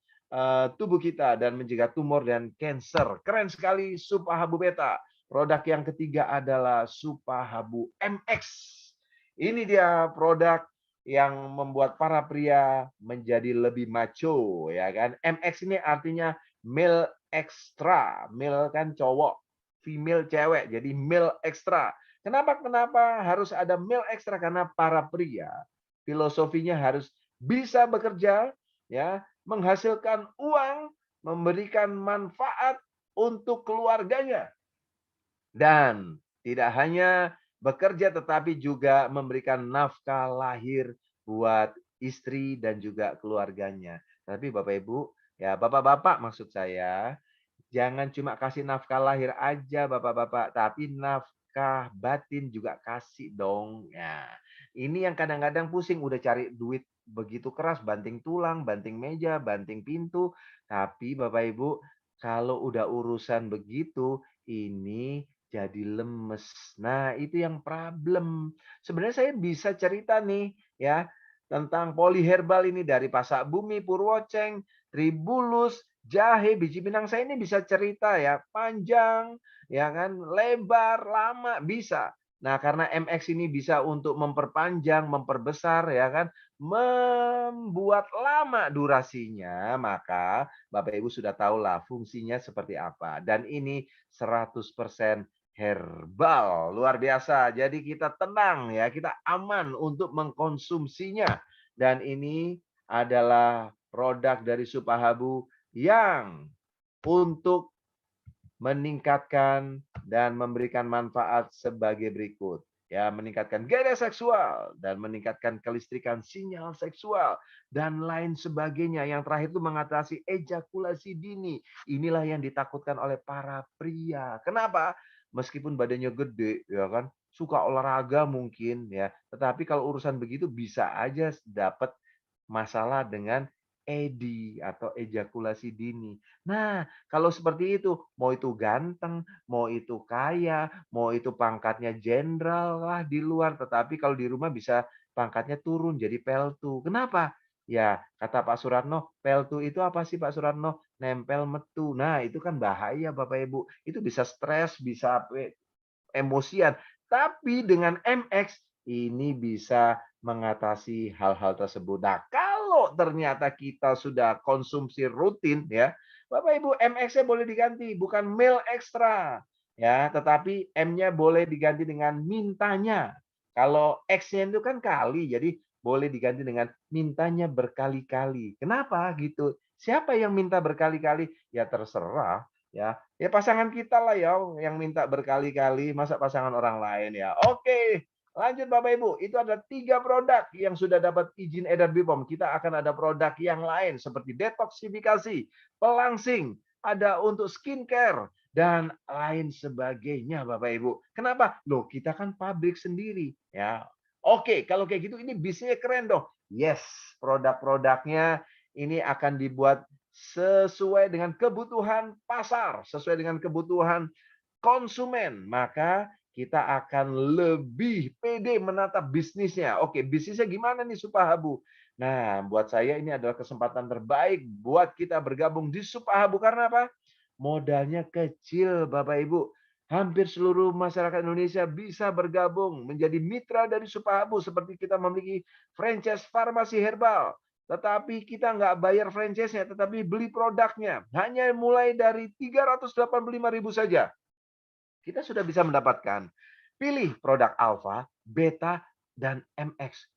tubuh kita dan mencegah tumor dan kanker. Keren sekali Supahabu Beta. Produk yang ketiga adalah Supahabu MX. Ini dia produk yang membuat para pria menjadi lebih macho ya kan. MX ini artinya male extra. Male kan cowok, female cewek. Jadi male extra. Kenapa harus ada male extra? Karena para pria filosofinya harus bisa bekerja ya, menghasilkan uang, memberikan manfaat untuk keluarganya. Dan tidak hanya bekerja tetapi juga memberikan nafkah lahir buat istri dan juga keluarganya. Tapi Bapak Ibu, ya Bapak-bapak maksud saya, jangan cuma kasih nafkah lahir aja Bapak-bapak, tapi nafkah batin juga kasih dong. Ya, ini yang kadang-kadang pusing udah cari duit begitu keras, banting tulang, banting meja, banting pintu, tapi Bapak Ibu kalau udah urusan begitu, ini jadi lemes. Nah, itu yang problem. Sebenarnya saya bisa cerita nih ya tentang poliherbal ini dari Pasak Bumi, Purwoceng, Tribulus, jahe, biji pinang. Saya ini bisa cerita ya panjang, ya kan, lebar, lama bisa. Nah, karena MX ini bisa untuk memperpanjang, memperbesar ya kan, membuat lama durasinya, maka Bapak Ibu sudah tahulah fungsinya seperti apa. Dan ini 100% herbal, luar biasa. Jadi kita tenang ya, kita aman untuk mengkonsumsinya. Dan ini adalah produk dari Supahabu yang untuk meningkatkan dan memberikan manfaat sebagai berikut. Ya, meningkatkan gairah seksual dan meningkatkan kelistrikan sinyal seksual dan lain sebagainya. Yang terakhir itu mengatasi ejakulasi dini. Inilah yang ditakutkan oleh para pria. Kenapa? Meskipun badannya gede, ya kan, suka olahraga mungkin ya, tetapi kalau urusan begitu bisa aja dapat masalah dengan ED atau ejakulasi dini. Nah, kalau seperti itu, mau itu ganteng, mau itu kaya, mau itu pangkatnya jenderal lah di luar, tetapi kalau di rumah bisa pangkatnya turun jadi peltu. Kenapa? Ya, kata Pak Suratno, peltu itu apa sih Pak Suratno? Nempel metu. Nah, itu kan bahaya Bapak Ibu. Itu bisa stres, bisa emosian. Tapi dengan MX ini bisa mengatasi hal-hal tersebut. Nah, kalau ternyata kita sudah konsumsi rutin ya, Bapak Ibu MX-nya boleh diganti bukan mil ekstra ya, tetapi M-nya boleh diganti dengan mintanya. Kalau X-nya itu kan kali, jadi boleh diganti dengan mintanya berkali-kali. Kenapa gitu? Siapa yang minta berkali-kali? Ya terserah ya. Ya pasangan kita lah ya yang minta berkali-kali, masa pasangan orang lain ya. Oke, lanjut Bapak Ibu. Itu ada 3 produk yang sudah dapat izin edar BPOM. Kita akan ada produk yang lain seperti detoksifikasi, pelangsing, ada untuk skincare, dan lain sebagainya Bapak Ibu. Kenapa? Loh, kita kan pabrik sendiri ya. Oke, kalau kayak gitu ini bisnisnya keren dong. Yes, produk-produknya ini akan dibuat sesuai dengan kebutuhan pasar, sesuai dengan kebutuhan konsumen. Maka kita akan lebih pede menatap bisnisnya. Oke, bisnisnya gimana nih Supahabu? Nah, buat saya ini adalah kesempatan terbaik buat kita bergabung di Supahabu karena apa? Modalnya kecil, Bapak Ibu. Hampir seluruh masyarakat Indonesia bisa bergabung menjadi mitra dari Supahabu seperti kita memiliki franchise farmasi herbal. Tetapi kita nggak bayar franchise-nya, tetapi beli produknya. Hanya mulai dari 385.000 saja. Kita sudah bisa mendapatkan. Pilih produk Alpha, Beta, dan MX.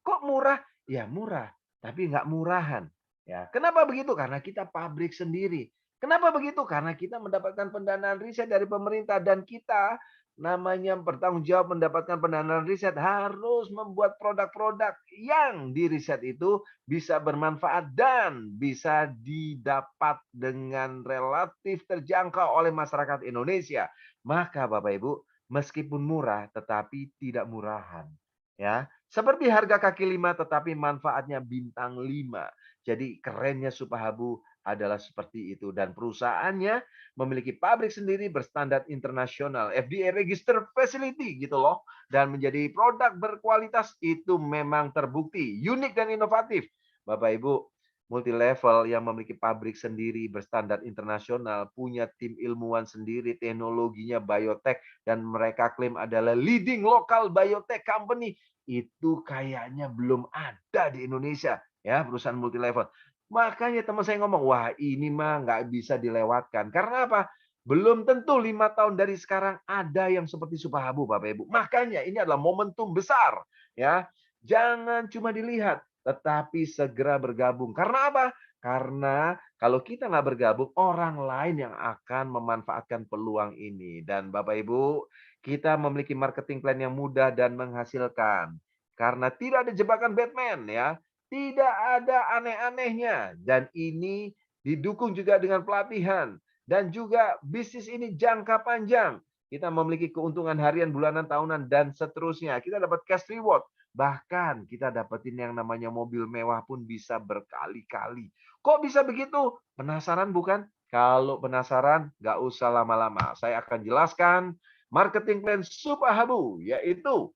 Kok murah? Ya murah, tapi nggak murahan. Ya, kenapa begitu? Karena kita pabrik sendiri. Kenapa begitu? Karena kita mendapatkan pendanaan riset dari pemerintah dan kita namanya bertanggung jawab mendapatkan pendanaan riset harus membuat produk-produk yang di riset itu bisa bermanfaat dan bisa didapat dengan relatif terjangkau oleh masyarakat Indonesia. Maka Bapak Ibu, meskipun murah tetapi tidak murahan. Ya, seperti harga kaki lima tetapi manfaatnya bintang 5. Jadi kerennya Supahabu adalah seperti itu dan perusahaannya memiliki pabrik sendiri berstandar internasional, FDA register facility gitu loh dan menjadi produk berkualitas itu memang terbukti unik dan inovatif. Bapak Ibu, multi level yang memiliki pabrik sendiri berstandar internasional, punya tim ilmuwan sendiri, teknologinya biotech dan mereka klaim adalah leading local biotech company. Itu kayaknya belum ada di Indonesia ya, perusahaan multi level. Makanya teman saya ngomong, wah ini mah nggak bisa dilewatkan. Karena apa? Belum tentu 5 tahun dari sekarang ada yang seperti Supahabu, Bapak Ibu. Makanya ini adalah momentum besar, ya. Jangan cuma dilihat, tetapi segera bergabung. Karena apa? Karena kalau kita nggak bergabung, orang lain yang akan memanfaatkan peluang ini. Dan Bapak Ibu, kita memiliki marketing plan yang mudah dan menghasilkan. Karena tidak ada jebakan Batman ya. Tidak ada aneh-anehnya. Dan ini didukung juga dengan pelatihan. Dan juga bisnis ini jangka panjang. Kita memiliki keuntungan harian, bulanan, tahunan, dan seterusnya. Kita dapat cash reward. Bahkan kita dapetin yang namanya mobil mewah pun bisa berkali-kali. Kok bisa begitu? Penasaran bukan? Kalau penasaran, nggak usah lama-lama. Saya akan jelaskan marketing plan Supahabu, yaitu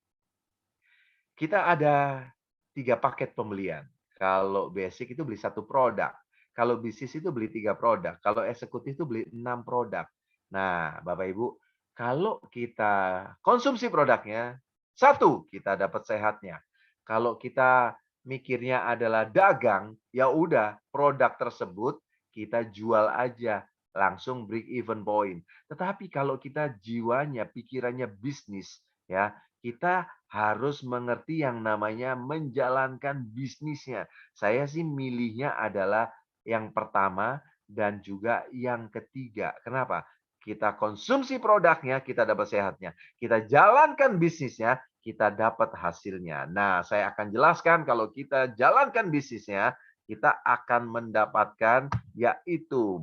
kita ada 3 paket pembelian. Kalau basic itu beli 1 produk. Kalau bisnis itu beli 3 produk. Kalau eksekutif itu beli 6 produk. Nah, Bapak Ibu, kalau kita konsumsi produknya, 1 kita dapat sehatnya. Kalau kita mikirnya adalah dagang, ya udah produk tersebut kita jual aja, langsung break even point. Tetapi kalau kita jiwanya, pikirannya bisnis, ya, kita harus mengerti yang namanya menjalankan bisnisnya. Saya sih milihnya adalah yang pertama dan juga yang ketiga. Kenapa? Kita konsumsi produknya, kita dapat sehatnya. Kita jalankan bisnisnya, kita dapat hasilnya. Nah, saya akan jelaskan kalau kita jalankan bisnisnya, kita akan mendapatkan yaitu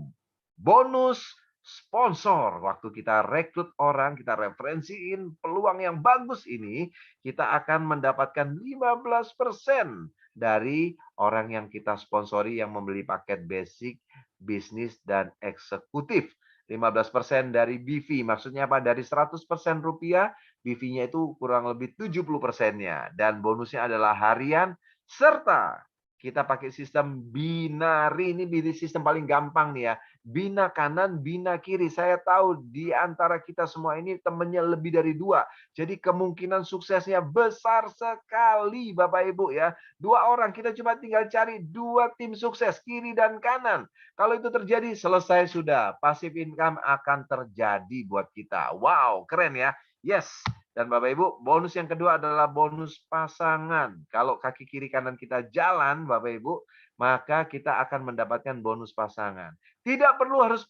bonus sponsor. Waktu kita rekrut orang, kita referensiin peluang yang bagus ini, kita akan mendapatkan 15% dari orang yang kita sponsori yang membeli paket basic, bisnis, dan eksekutif. 15% dari BV, maksudnya apa? Dari 100% rupiah, BV-nya itu kurang lebih 70%-nya. Dan bonusnya adalah harian, serta kita pakai sistem binari. Ini sistem paling gampang nih ya. Bina kanan, bina kiri. Saya tahu di antara kita semua ini temennya lebih dari 2. Jadi kemungkinan suksesnya besar sekali Bapak Ibu ya. 2 orang, kita cuma tinggal cari 2 tim sukses, kiri dan kanan. Kalau itu terjadi, selesai sudah. Passive income akan terjadi buat kita. Wow, keren ya. Yes. Dan Bapak Ibu, bonus yang kedua adalah bonus pasangan. Kalau kaki kiri kanan kita jalan, Bapak Ibu, maka kita akan mendapatkan bonus pasangan. Tidak perlu harus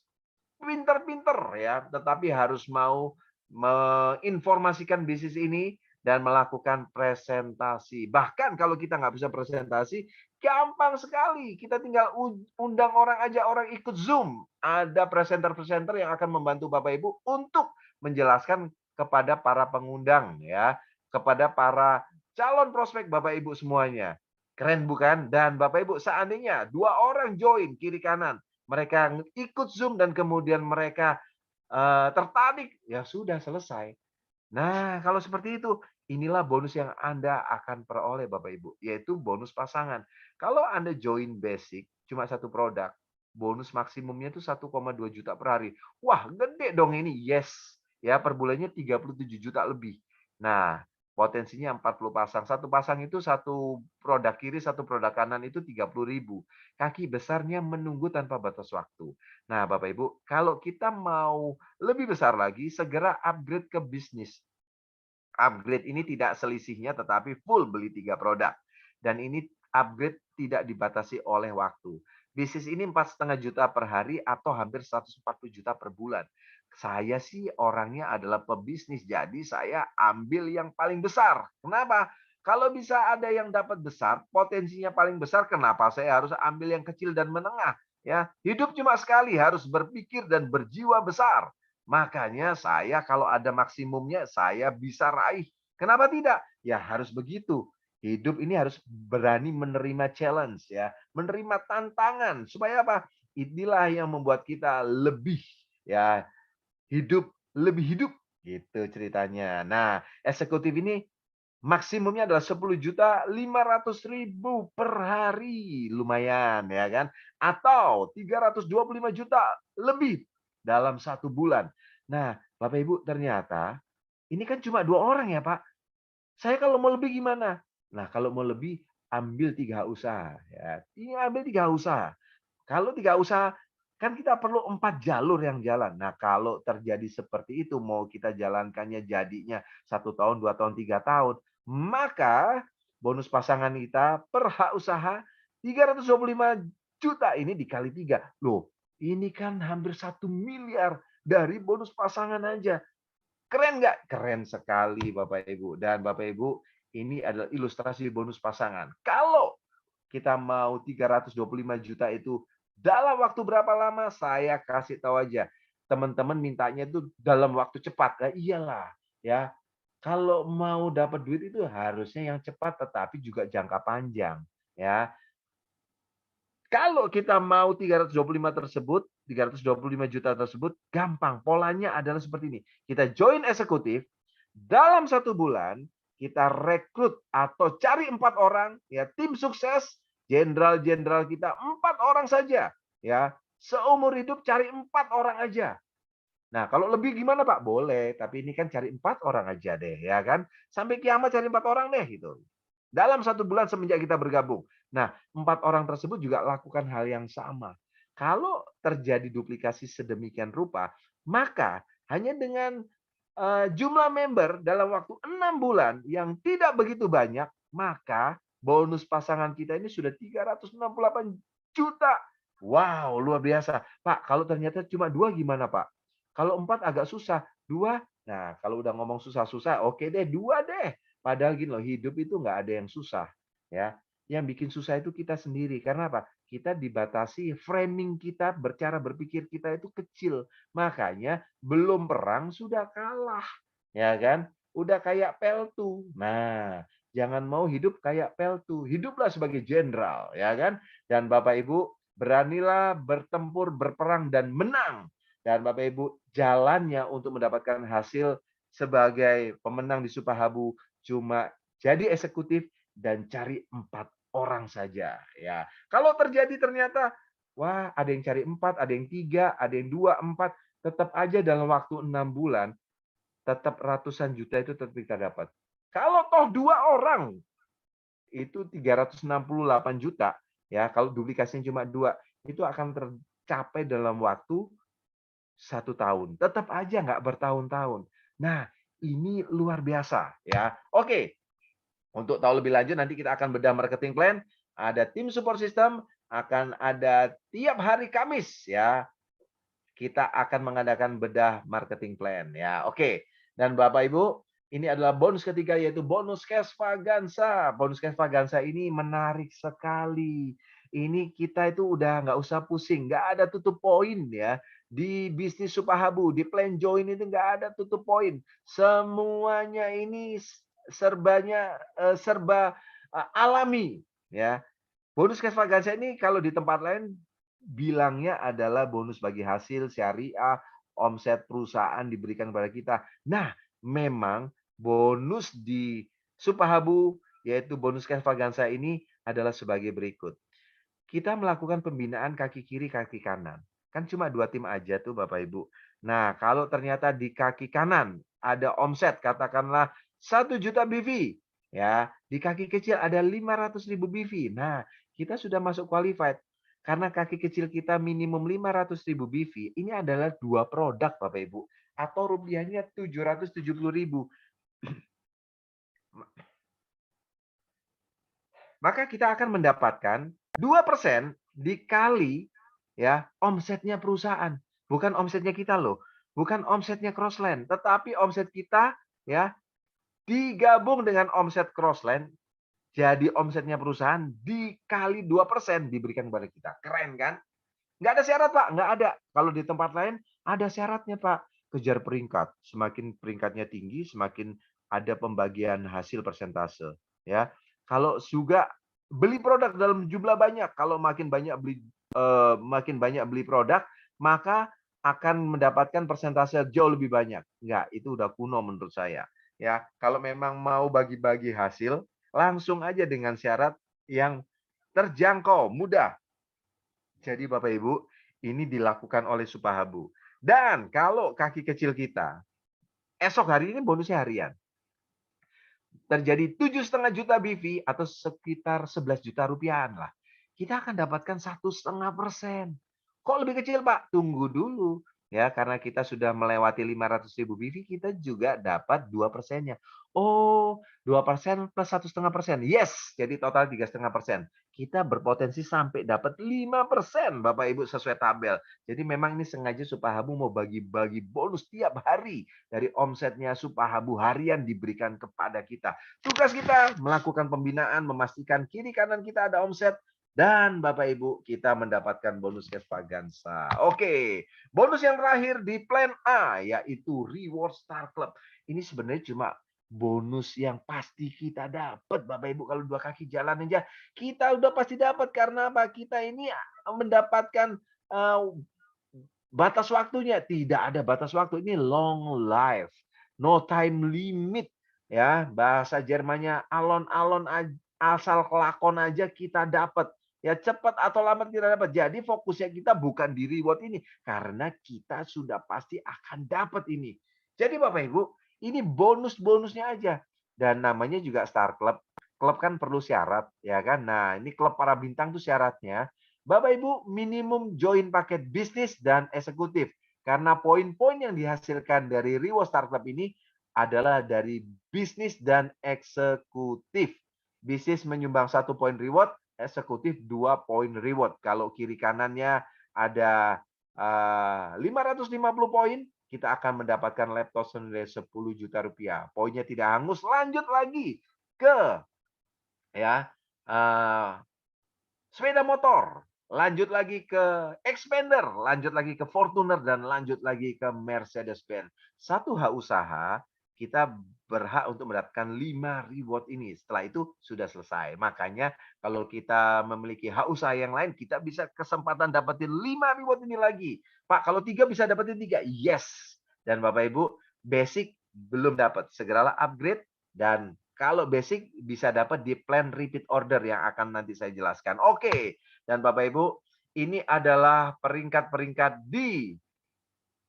pinter-pinter ya, tetapi harus mau menginformasikan bisnis ini dan melakukan presentasi. Bahkan kalau kita nggak bisa presentasi, gampang sekali. Kita tinggal undang orang aja, orang ikut Zoom. Ada presenter-presenter yang akan membantu Bapak Ibu untuk menjelaskan kepada para pengundang ya, kepada para calon prospek Bapak Ibu semuanya. Keren bukan? Dan Bapak Ibu, seandainya 2 orang join kiri kanan, mereka ikut Zoom dan kemudian mereka tertarik, ya sudah selesai. Nah, kalau seperti itu, inilah bonus yang Anda akan peroleh Bapak Ibu, yaitu bonus pasangan. Kalau Anda join basic, cuma satu produk, bonus maksimumnya itu 1,2 juta per hari. Wah, gede dong ini. Yes. Ya, per bulannya 37 juta lebih. Nah, potensinya 40 pasang. Satu pasang itu satu produk kiri, satu produk kanan itu 30.000. Kaki besarnya menunggu tanpa batas waktu. Nah, Bapak Ibu, kalau kita mau lebih besar lagi, segera upgrade ke bisnis. Upgrade ini tidak selisihnya tetapi full beli 3 produk. Dan ini upgrade tidak dibatasi oleh waktu. Bisnis ini 4,5 juta per hari atau hampir 140 juta per bulan. Saya sih orangnya adalah pebisnis, jadi saya ambil yang paling besar. Kenapa? Kalau bisa ada yang dapat besar, potensinya paling besar, kenapa saya harus ambil yang kecil dan menengah? Ya, hidup cuma sekali, harus berpikir dan berjiwa besar. Makanya saya kalau ada maksimumnya saya bisa raih. Kenapa tidak? Ya harus begitu. Hidup ini harus berani menerima challenge ya, menerima tantangan supaya apa? Inilah yang membuat kita lebih ya lebih hidup gitu ceritanya. Nah, eksekutif ini maksimumnya adalah 10.500.000 per hari. Lumayan ya kan? Atau 325 juta lebih dalam satu bulan. Nah, Bapak Ibu ternyata ini kan cuma 2 orang ya Pak. Saya kalau mau lebih gimana? Nah, kalau mau lebih ambil 3 usaha ya. Ini ambil 3 usaha. Kalau 3 usaha, kan kita perlu 4 jalur yang jalan. Nah, kalau terjadi seperti itu, mau kita jalankannya jadinya 1 tahun, 2 tahun, 3 tahun, maka bonus pasangan kita per hak usaha 325 juta ini dikali 3. Loh, ini kan hampir 1 miliar dari bonus pasangan aja. Keren nggak? Keren sekali Bapak Ibu. Dan Bapak Ibu, ini adalah ilustrasi bonus pasangan. Kalau kita mau 325 juta itu dalam waktu berapa lama? Saya kasih tahu aja. Teman-teman mintanya itu dalam waktu cepat. Nah, iyalah, ya. Kalau mau dapat duit itu harusnya yang cepat tetapi juga jangka panjang, ya. Kalau kita mau 325 juta tersebut, gampang. Polanya adalah seperti ini. Kita join eksekutif, dalam 1 bulan, kita rekrut atau cari 4 orang, ya tim sukses, jenderal-jenderal kita 4 orang saja. Ya, seumur hidup cari 4 orang aja. Nah, kalau lebih gimana Pak? Boleh, tapi ini kan cari 4 orang aja deh, ya kan? Sampai kiamat cari 4 orang deh, gitu. Dalam 1 bulan semenjak kita bergabung. Nah, 4 orang tersebut juga lakukan hal yang sama. Kalau terjadi duplikasi sedemikian rupa, maka hanya dengan jumlah member dalam waktu 6 bulan yang tidak begitu banyak, maka bonus pasangan kita ini sudah 368 juta. Wow, luar biasa. Pak, kalau ternyata cuma 2 gimana Pak? Kalau 4 agak susah, 2, nah kalau udah ngomong susah-susah, oke deh 2 deh. Padahal gini loh, hidup itu nggak ada yang susah, ya. Yang bikin susah itu kita sendiri. Karena apa? Kita dibatasi framing kita, cara berpikir kita itu kecil. Makanya belum perang sudah kalah, ya kan? Udah kayak peltu. Nah, jangan mau hidup kayak peltu. Hiduplah sebagai jenderal, ya kan? Dan Bapak Ibu, beranilah bertempur, berperang dan menang. Dan Bapak Ibu, jalannya untuk mendapatkan hasil sebagai pemenang di Supahabu cuma jadi eksekutif dan cari 4 orang saja. Ya, kalau terjadi ternyata, wah ada yang cari 4, ada yang 3, ada yang 2, 4, tetap aja dalam waktu 6 bulan, tetap ratusan juta itu tetap kita dapat. Kalau toh 2 orang itu 368 juta, ya kalau duplikasinya cuma 2, itu akan tercapai dalam waktu 1 tahun. Tetap aja nggak bertahun-tahun. Nah, ini luar biasa ya. Oke, untuk tahu lebih lanjut nanti kita akan bedah marketing plan, ada tim support system, akan ada tiap hari Kamis ya. Kita akan mengadakan bedah marketing plan ya. Oke. Dan Bapak Ibu, ini adalah bonus ketiga yaitu bonus cash vaganza. Bonus cash vaganza ini menarik sekali. Ini kita itu udah nggak usah pusing, nggak ada tutup poin ya. Di bisnis Supahabu, di plan join itu nggak ada tutup poin. Semuanya ini serba alami ya. Bonus cash vaganza ini kalau di tempat lain bilangnya adalah bonus bagi hasil syariah, omset perusahaan diberikan kepada kita. Nah, memang bonus di Supahabu, yaitu bonus Extravaganza ini adalah sebagai berikut. Kita melakukan pembinaan kaki kiri, kaki kanan. Kan cuma 2 tim aja tuh Bapak Ibu. Nah, kalau ternyata di kaki kanan ada omset katakanlah 1 juta BV, ya, di kaki kecil ada 500.000 BV. Nah, kita sudah masuk qualified. Karena kaki kecil kita minimum 500.000 BV, ini adalah 2 produk Bapak Ibu, atau rupiahnya 770.000. Maka kita akan mendapatkan 2% dikali ya omsetnya perusahaan. Bukan omsetnya kita loh. Bukan omsetnya Crossland, tetapi omset kita ya digabung dengan omset Crossland jadi omsetnya perusahaan dikali 2% diberikan kepada kita. Keren kan? Nggak ada syarat, Pak. Nggak ada. Kalau di tempat lain ada syaratnya, Pak. Kejar peringkat. Semakin peringkatnya tinggi, semakin ada pembagian hasil persentase. Ya, kalau juga beli produk dalam jumlah banyak, kalau makin banyak beli produk, maka akan mendapatkan persentase jauh lebih banyak. Enggak, itu udah kuno menurut saya. Ya, kalau memang mau bagi-bagi hasil, langsung aja dengan syarat yang terjangkau, mudah. Jadi Bapak Ibu, ini dilakukan oleh Supahabu. Dan kalau kaki kecil kita, esok hari ini bonusnya harian. Terjadi 7,5 juta BV atau sekitar 11 juta rupiahan lah. Kita akan dapatkan 1,5%. Kok lebih kecil Pak? Tunggu dulu. Ya, karena kita sudah melewati 500.000 BV, kita juga dapat 2%-nya. Oh, 2% plus 1,5%. Yes, jadi total 3,5%. Kita berpotensi sampai dapat 5% Bapak Ibu sesuai tabel. Jadi memang ini sengaja Supahabu mau bagi-bagi bonus tiap hari dari omsetnya Supahabu harian diberikan kepada kita. Tugas kita melakukan pembinaan, memastikan kiri kanan kita ada omset, dan Bapak Ibu kita mendapatkan bonus Extravaganza. Oke, bonus yang terakhir di plan A yaitu Reward Star Club. Ini sebenarnya cuma bonus yang pasti kita dapat Bapak Ibu kalau 2 kaki jalan aja kita udah pasti dapat karena apa? Kita ini mendapatkan batas waktunya tidak ada batas waktu, ini long life, no time limit ya. Bahasa Jermannya alon-alon asal kelakon aja kita dapat. Ya cepat atau lambat kita dapat. Jadi fokusnya kita bukan di reward ini karena kita sudah pasti akan dapat ini. Jadi Bapak Ibu, ini bonus-bonusnya aja. Dan namanya juga Star Club. Klub kan perlu syarat ya kan. Nah, ini klub para bintang tuh syaratnya Bapak Ibu minimum join paket bisnis dan eksekutif. Karena poin-poin yang dihasilkan dari Reward Startup ini adalah dari bisnis dan eksekutif. Bisnis menyumbang 1 poin reward, eksekutif 2 poin reward. Kalau kiri kanannya ada 550 poin, kita akan mendapatkan laptop senilai 10 juta rupiah. Poinnya tidak hangus, lanjut lagi ke ya sepeda motor, lanjut lagi ke Expander, lanjut lagi ke Fortuner, dan lanjut lagi ke Mercedes-Benz. Satu hak usaha, kita berhak untuk mendapatkan 5 reward ini. Setelah itu sudah selesai. Makanya kalau kita memiliki hak usaha yang lain, kita bisa kesempatan dapetin 5 reward ini lagi. Pak, kalau 3 bisa dapetin 3. Yes. Dan Bapak Ibu, basic belum dapat. Segeralah upgrade dan kalau basic bisa dapat di plan repeat order yang akan nanti saya jelaskan. Oke, dan Bapak Ibu, ini adalah peringkat-peringkat di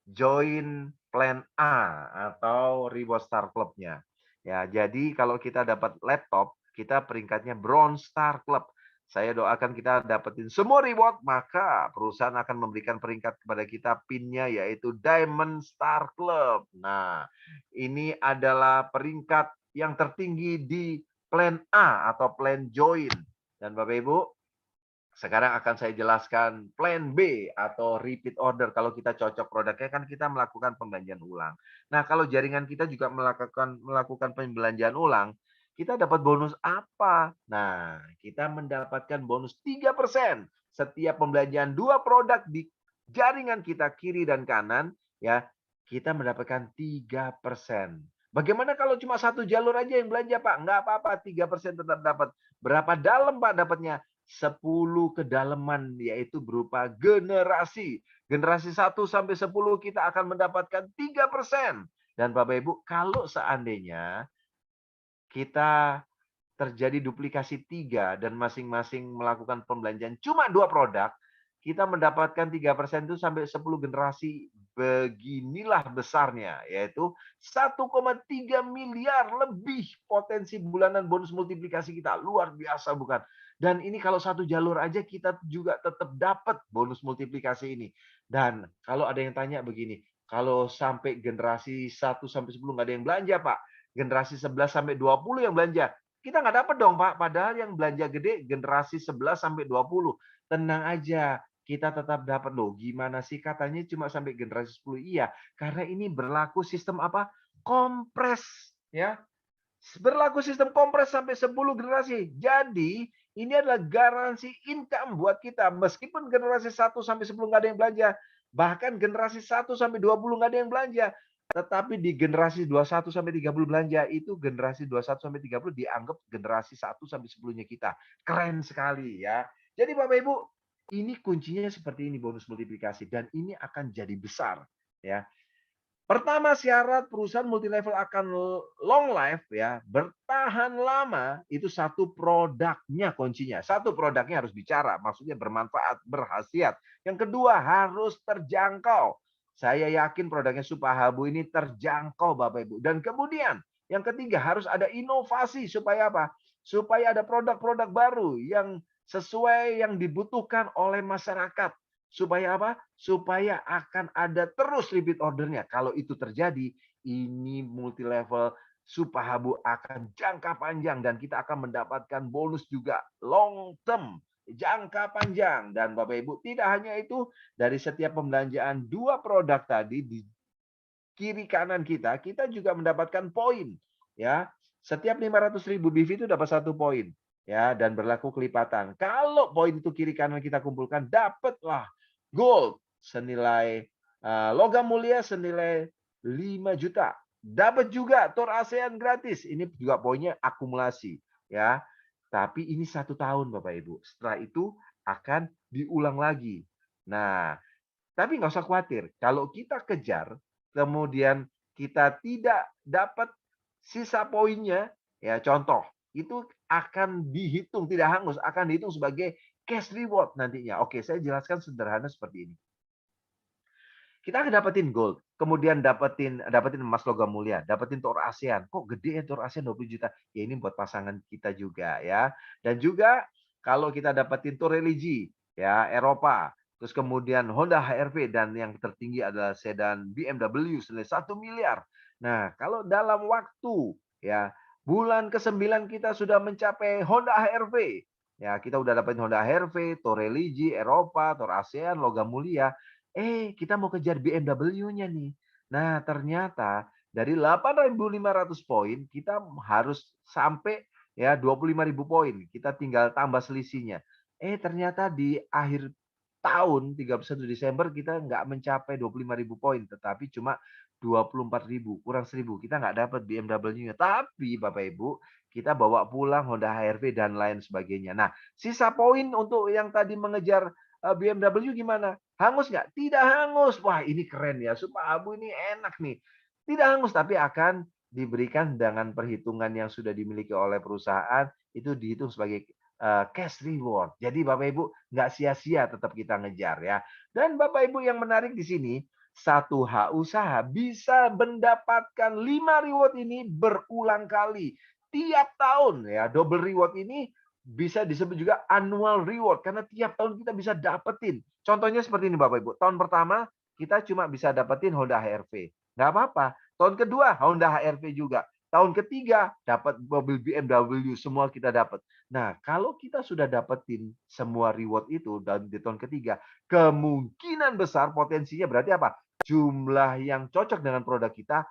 join plan A atau Reward Star Club-nya. Ya, jadi kalau kita dapat laptop, kita peringkatnya Bronze Star Club. Saya doakan kita dapetin semua reward, maka perusahaan akan memberikan peringkat kepada kita PIN-nya yaitu Diamond Star Club. Nah, ini adalah peringkat yang tertinggi di plan A atau plan join. Dan Bapak Ibu, sekarang akan saya jelaskan plan B atau repeat order. Kalau kita cocok produknya kan kita melakukan pembelanjaan ulang. Nah, kalau jaringan kita juga melakukan pembelanjaan ulang, kita dapat bonus apa? Nah, kita mendapatkan bonus 3% setiap pembelanjaan 2 produk di jaringan kita kiri dan kanan ya, kita mendapatkan 3%. Bagaimana kalau cuma 1 jalur aja yang belanja, Pak? Enggak apa-apa, 3% tetap dapat. Berapa dalam, Pak, dapatnya? 10 kedalaman, yaitu berupa generasi. Generasi 1 sampai 10 kita akan mendapatkan 3%. Dan Bapak Ibu, kalau seandainya kita terjadi duplikasi 3 dan masing-masing melakukan pembelanjaan cuma 2 produk, kita mendapatkan 3% itu sampai 10 generasi. Beginilah besarnya, yaitu 1,3 miliar lebih potensi bulanan bonus multiplikasi kita. Luar biasa bukan? Dan ini kalau satu jalur aja kita juga tetap dapat bonus multiplikasi ini. Dan kalau ada yang tanya begini, kalau sampai generasi 1 sampai 10 nggak ada yang belanja, Pak. Generasi 11 sampai 20 yang belanja. Kita nggak dapat dong, Pak. Padahal yang belanja gede generasi 11 sampai 20. Tenang aja, kita tetap dapat loh. Gimana sih katanya cuma sampai generasi 10? Iya, karena ini berlaku sistem apa? Kompres, ya. Berlaku sistem kompres sampai 10 generasi. Jadi, ini adalah garansi income buat kita. Meskipun generasi 1 sampai 10 nggak ada yang belanja, bahkan generasi 1 sampai 20 nggak ada yang belanja. Tetapi di generasi 21 sampai 30 belanja, itu generasi 21 sampai 30 dianggap generasi 1 sampai 10-nya kita. Keren sekali ya. Jadi Bapak Ibu, ini kuncinya seperti ini bonus multiplikasi dan ini akan jadi besar ya. Pertama syarat perusahaan multilevel akan long life ya, bertahan lama itu satu produknya kuncinya. Satu produknya harus bicara, maksudnya bermanfaat, berkhasiat. Yang kedua harus terjangkau. Saya yakin produknya Supahabu ini terjangkau Bapak Ibu. Dan kemudian yang ketiga harus ada inovasi supaya apa? Supaya ada produk-produk baru yang sesuai yang dibutuhkan oleh masyarakat. Supaya apa? Supaya akan ada terus repeat ordernya. Kalau itu terjadi, ini multi level Supahabu akan jangka panjang dan kita akan mendapatkan bonus juga long term, jangka panjang. Dan Bapak Ibu, tidak hanya itu, dari setiap pembelanjaan 2 produk tadi di kiri kanan kita, kita juga mendapatkan poin ya. Setiap 500.000 BIV itu dapat 1 poin ya dan berlaku kelipatan. Kalau poin itu kiri kanan kita kumpulkan, dapatlah gold senilai logam mulia senilai 5 juta. Dapat juga Tour ASEAN gratis. Ini juga poinnya akumulasi ya. Tapi ini 1 tahun Bapak Ibu. Setelah itu akan diulang lagi. Nah, tapi nggak usah khawatir. Kalau kita kejar, kemudian kita tidak dapat sisa poinnya, ya contoh, itu akan dihitung, tidak hangus, akan dihitung sebagai cash reward nantinya. Oke, saya jelaskan sederhana seperti ini. Kita akan dapetin gold, kemudian dapetin emas logam mulia, dapetin Tour ASEAN. Kok gede ya Tour ASEAN 20 juta? Ya ini buat pasangan kita juga ya. Dan juga kalau kita dapetin Tour religi ya Eropa, terus kemudian Honda HR-V dan yang tertinggi adalah sedan BMW senilai 1 miliar. Nah, kalau dalam waktu ya bulan ke-9 kita sudah mencapai Honda HR-V. Ya, kita udah dapetin Honda HR-V, Tour religi, Eropa, Tour ASEAN, logam mulia. Kita mau kejar BMW-nya nih. Nah, ternyata dari 8.500 poin kita harus sampai ya 25.000 poin. Kita tinggal tambah selisihnya. Ternyata di akhir tahun 31 Desember kita nggak mencapai 25.000 poin, tetapi cuma 24.000, kurang 1.000. Kita nggak dapat BMW-nya. Tapi Bapak Ibu, kita bawa pulang Honda HR-V dan lain sebagainya. Nah, sisa poin untuk yang tadi mengejar BMW gimana? Hangus nggak? Tidak hangus. Wah, ini keren ya. Supahabu ini enak nih. Tidak hangus, tapi akan diberikan dengan perhitungan yang sudah dimiliki oleh perusahaan, itu dihitung sebagai cash reward. Jadi Bapak Ibu nggak sia-sia tetap kita ngejar ya. Dan Bapak Ibu yang menarik di sini, satu H usaha bisa mendapatkan 5 reward ini berulang kali. Tiap tahun ya, double reward ini bisa disebut juga annual reward karena tiap tahun kita bisa dapetin. Contohnya seperti ini Bapak Ibu. Tahun pertama kita cuma bisa dapetin Honda HR-V. Nggak apa-apa. Tahun kedua Honda HR-V juga. Tahun ketiga dapat mobil BMW, semua kita dapat. Nah, kalau kita sudah dapetin semua reward itu dan di tahun ketiga, kemungkinan besar potensinya berarti apa? Jumlah yang cocok dengan produk kita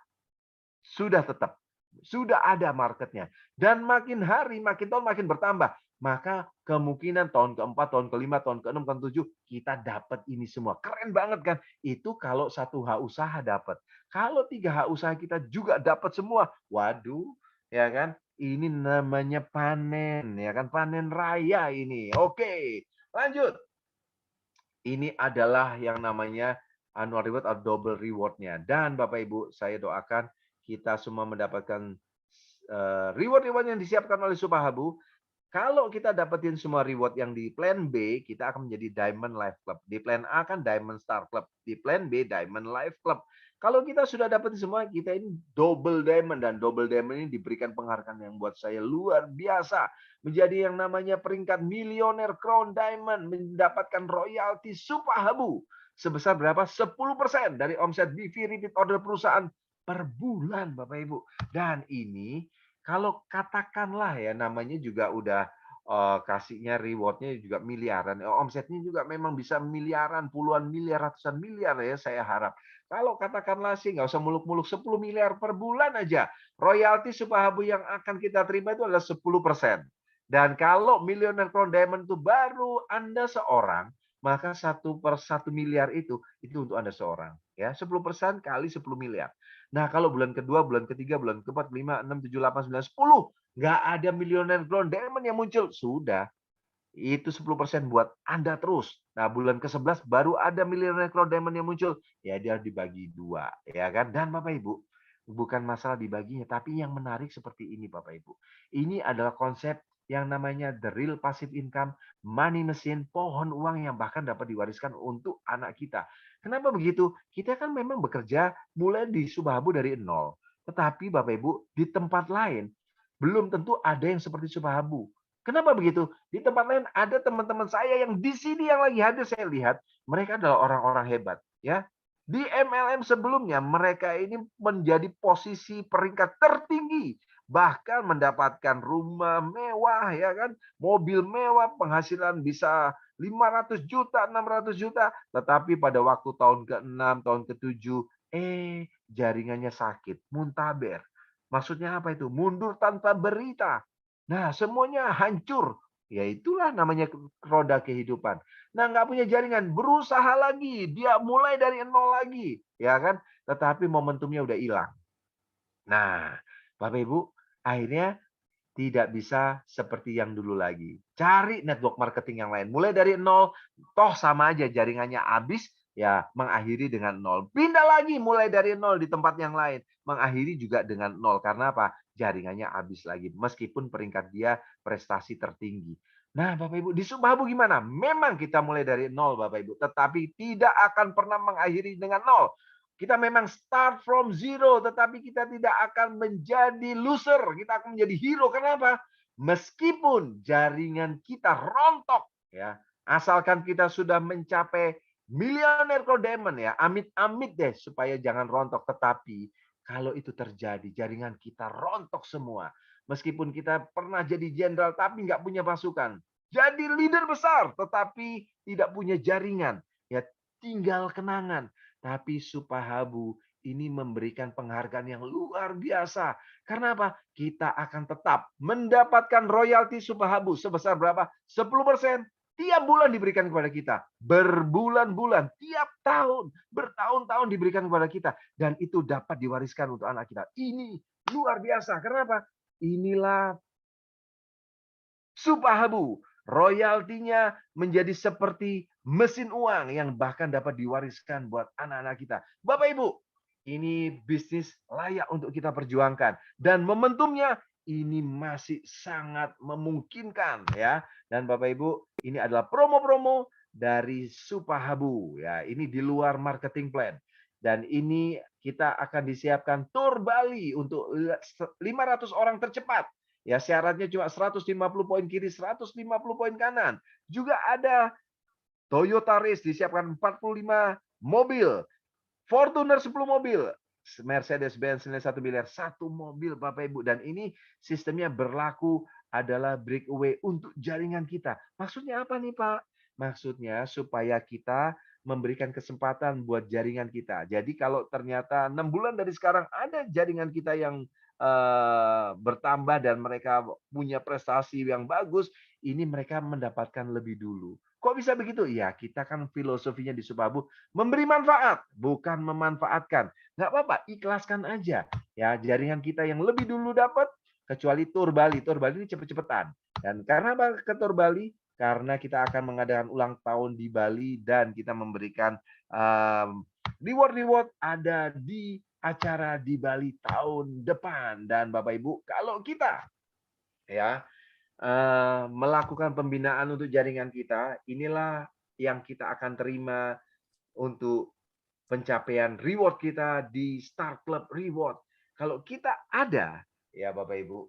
sudah tetap. Sudah ada marketnya. Dan makin hari, makin tahun makin bertambah. Maka kemungkinan tahun keempat, tahun kelima, tahun keenam, tahun ketujuh, kita dapat ini semua. Keren banget kan? Itu kalau 1H usaha dapat. Kalau 3H usaha kita juga dapat semua. Waduh, ya kan? Ini namanya panen, ya kan? Panen raya ini. Oke, lanjut. Ini adalah yang namanya annual reward atau double reward-nya. Dan Bapak Ibu, saya doakan kita semua mendapatkan reward-reward yang disiapkan oleh Supahabu. Kalau kita dapetin semua reward yang di plan B, kita akan menjadi Diamond Life Club. Di plan A kan Diamond Star Club, di plan B Diamond Life Club. Kalau kita sudah dapetin semua, kita ini double diamond, dan double diamond ini diberikan penghargaan yang buat saya luar biasa. Menjadi yang namanya peringkat milioner Crown Diamond, mendapatkan royalti Supahabu sebesar berapa? 10% dari omset BV repeat order perusahaan per bulan, Bapak Ibu. Dan ini kalau katakanlah ya, namanya juga udah kasihnya rewardnya juga miliaran, omsetnya juga memang bisa miliaran, puluhan miliar, ratusan miliar ya saya harap. Kalau katakanlah sih nggak usah muluk-muluk 10 miliar per bulan aja, royalti Supahabu yang akan kita terima itu adalah 10%. Dan kalau Millionaire Crown Diamond itu baru Anda seorang, maka 1/1 miliar itu untuk Anda seorang. Ya, 10% kali 10 miliar. Nah, kalau bulan kedua, bulan ketiga, bulan keempat, 5, 6, 7, 8, 9, 10, nggak ada Millionaire Crown Diamond yang muncul. Sudah, itu 10% buat Anda terus. Nah, bulan ke-11 baru ada Millionaire Crown Diamond yang muncul. Ya, dia dibagi 2, ya kan? Dan Bapak Ibu, bukan masalah dibaginya, tapi yang menarik seperti ini Bapak Ibu. Ini adalah konsep yang namanya the real passive income, money machine, pohon uang yang bahkan dapat diwariskan untuk anak kita. Kenapa begitu? Kita kan memang bekerja mulai di Subahabu dari nol. Tetapi Bapak Ibu, di tempat lain belum tentu ada yang seperti Subahabu. Kenapa begitu? Di tempat lain ada teman-teman saya yang di sini yang lagi hadir, saya lihat mereka adalah orang-orang hebat, ya. Di MLM sebelumnya mereka ini menjadi posisi peringkat tertinggi, bahkan mendapatkan rumah mewah, ya kan, mobil mewah, penghasilan bisa 500 juta, 600 juta, tetapi pada waktu tahun ke-6, tahun ke-7, jaringannya sakit, muntaber. Maksudnya apa itu? Mundur tanpa berita. Nah, semuanya hancur. Ya itulah namanya roda kehidupan. Nah, nggak punya jaringan, berusaha lagi, dia mulai dari nol lagi, ya kan? Tetapi momentumnya udah hilang. Nah, Bapak Ibu, akhirnya tidak bisa seperti yang dulu lagi. Cari network marketing yang lain. Mulai dari nol, toh sama aja jaringannya habis, ya mengakhiri dengan nol. Pindah lagi mulai dari nol di tempat yang lain. Mengakhiri juga dengan nol. Karena apa? Jaringannya habis lagi. Meskipun peringkat dia prestasi tertinggi. Nah, Bapak Ibu, di Subahabu gimana? Memang kita mulai dari nol, Bapak Ibu. Tetapi tidak akan pernah mengakhiri dengan nol. Kita memang start from zero, tetapi kita tidak akan menjadi loser. Kita akan menjadi hero. Kenapa? Meskipun jaringan kita rontok, ya, asalkan kita sudah mencapai Millionaire Crown Diamond, ya, amit-amit deh supaya jangan rontok. Tetapi kalau itu terjadi, jaringan kita rontok semua. Meskipun kita pernah jadi jenderal, tapi nggak punya pasukan. Jadi leader besar, tetapi tidak punya jaringan. Ya, tinggal kenangan. Tapi Supahabu ini memberikan penghargaan yang luar biasa. Karena apa? Kita akan tetap mendapatkan royalti Supahabu sebesar berapa? 10% tiap bulan diberikan kepada kita. Berbulan-bulan, tiap tahun, bertahun-tahun diberikan kepada kita. Dan itu dapat diwariskan untuk anak kita. Ini luar biasa. Kenapa? Inilah Supahabu. Royaltinya menjadi seperti mesin uang yang bahkan dapat diwariskan buat anak-anak kita. Bapak Ibu, ini bisnis layak untuk kita perjuangkan. Dan momentumnya ini masih sangat memungkinkan, ya. Dan Bapak Ibu, ini adalah promo-promo dari Supahabu, ya. Ini di luar marketing plan. Dan ini kita akan disiapkan tur Bali untuk 500 orang tercepat. Ya, syaratnya cuma 150 poin kiri, 150 poin kanan. Juga ada Toyota Race disiapkan 45 mobil, Fortuner 10 mobil, Mercedes-Benz nilai 1 miliar, 1 mobil Bapak Ibu. Dan ini sistemnya berlaku adalah breakaway untuk jaringan kita. Maksudnya apa nih Pak? Maksudnya supaya kita memberikan kesempatan buat jaringan kita. Jadi kalau ternyata 6 bulan dari sekarang ada jaringan kita yang bertambah dan mereka punya prestasi yang bagus, ini mereka mendapatkan lebih dulu. Kok bisa begitu? Ya, kita kan filosofinya di Supahabu memberi manfaat, bukan memanfaatkan. Nggak apa-apa, ikhlaskan aja. Ya, jaringan kita yang lebih dulu dapat, kecuali Tur Bali. Tur Bali ini cepet-cepetan. Dan karena apa ke Tur Bali? Karena kita akan mengadakan ulang tahun di Bali dan kita memberikan reward ada di acara di Bali tahun depan. Dan Bapak Ibu, kalau kita ya melakukan pembinaan untuk jaringan kita, inilah yang kita akan terima untuk pencapaian reward kita di Star Club Reward. Kalau kita ada, ya Bapak Ibu,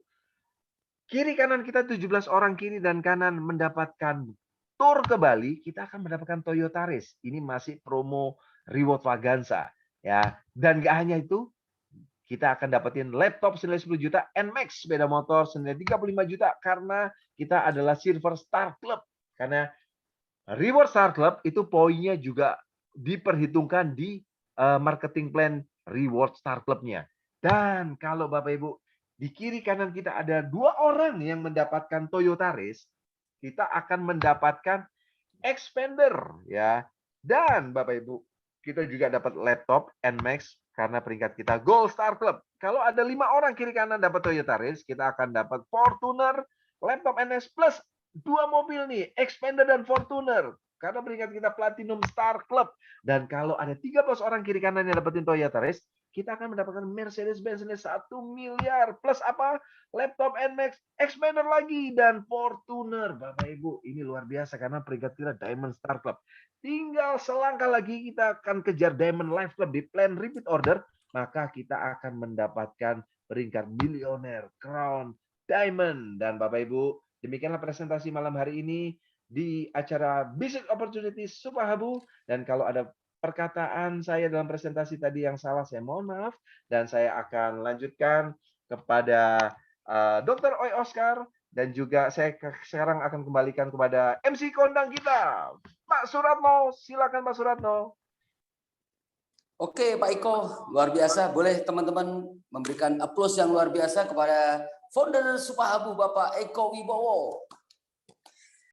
kiri kanan kita 17 orang kiri dan kanan mendapatkan tur ke Bali, kita akan mendapatkan Toyota Race. Ini masih promo reward Vaganza, ya. Dan nggak hanya itu, kita akan dapetin laptop senilai 10 juta, NMAX sepeda motor senilai 35 juta karena kita adalah Silver Star Club. Karena Reward Star Club itu poinnya juga diperhitungkan di marketing plan Reward Star Club-nya. Dan kalau Bapak Ibu, di kiri kanan kita ada 2 orang yang mendapatkan Toyota Race, kita akan mendapatkan expander ya. Dan Bapak Ibu, kita juga dapat laptop NMAX karena peringkat kita Gold Star Club. Kalau ada 5 orang kiri kanan dapat Toyota Race, kita akan dapat Fortuner, laptop NS plus 2 mobil nih, Expander dan Fortuner. Karena peringkat kita Platinum Star Club. Dan kalau ada 13 orang kiri kanan yang dapetin Toyota Race, kita akan mendapatkan Mercedes-Benz 1 miliar plus apa? Laptop NMAX, Expander lagi dan Fortuner. Bapak Ibu, ini luar biasa karena peringkat kita Diamond Star Club. Tinggal selangkah lagi kita akan kejar Diamond Life Club di plan repeat order, maka kita akan mendapatkan peringkat milioner Crown Diamond. Dan Bapak Ibu, demikianlah presentasi malam hari ini di acara Business Opportunity Supahabu. Dan kalau ada perkataan saya dalam presentasi tadi yang salah, saya mohon maaf. Dan saya akan lanjutkan kepada Dr. Oi Oscar. Dan juga saya sekarang akan kembalikan kepada MC kondang kita, Pak Suratno. Silakan Pak Suratno. Oke Pak Iko, luar biasa. Boleh teman-teman memberikan aplaus yang luar biasa kepada founder Supahabu Bapak Eko Wibowo.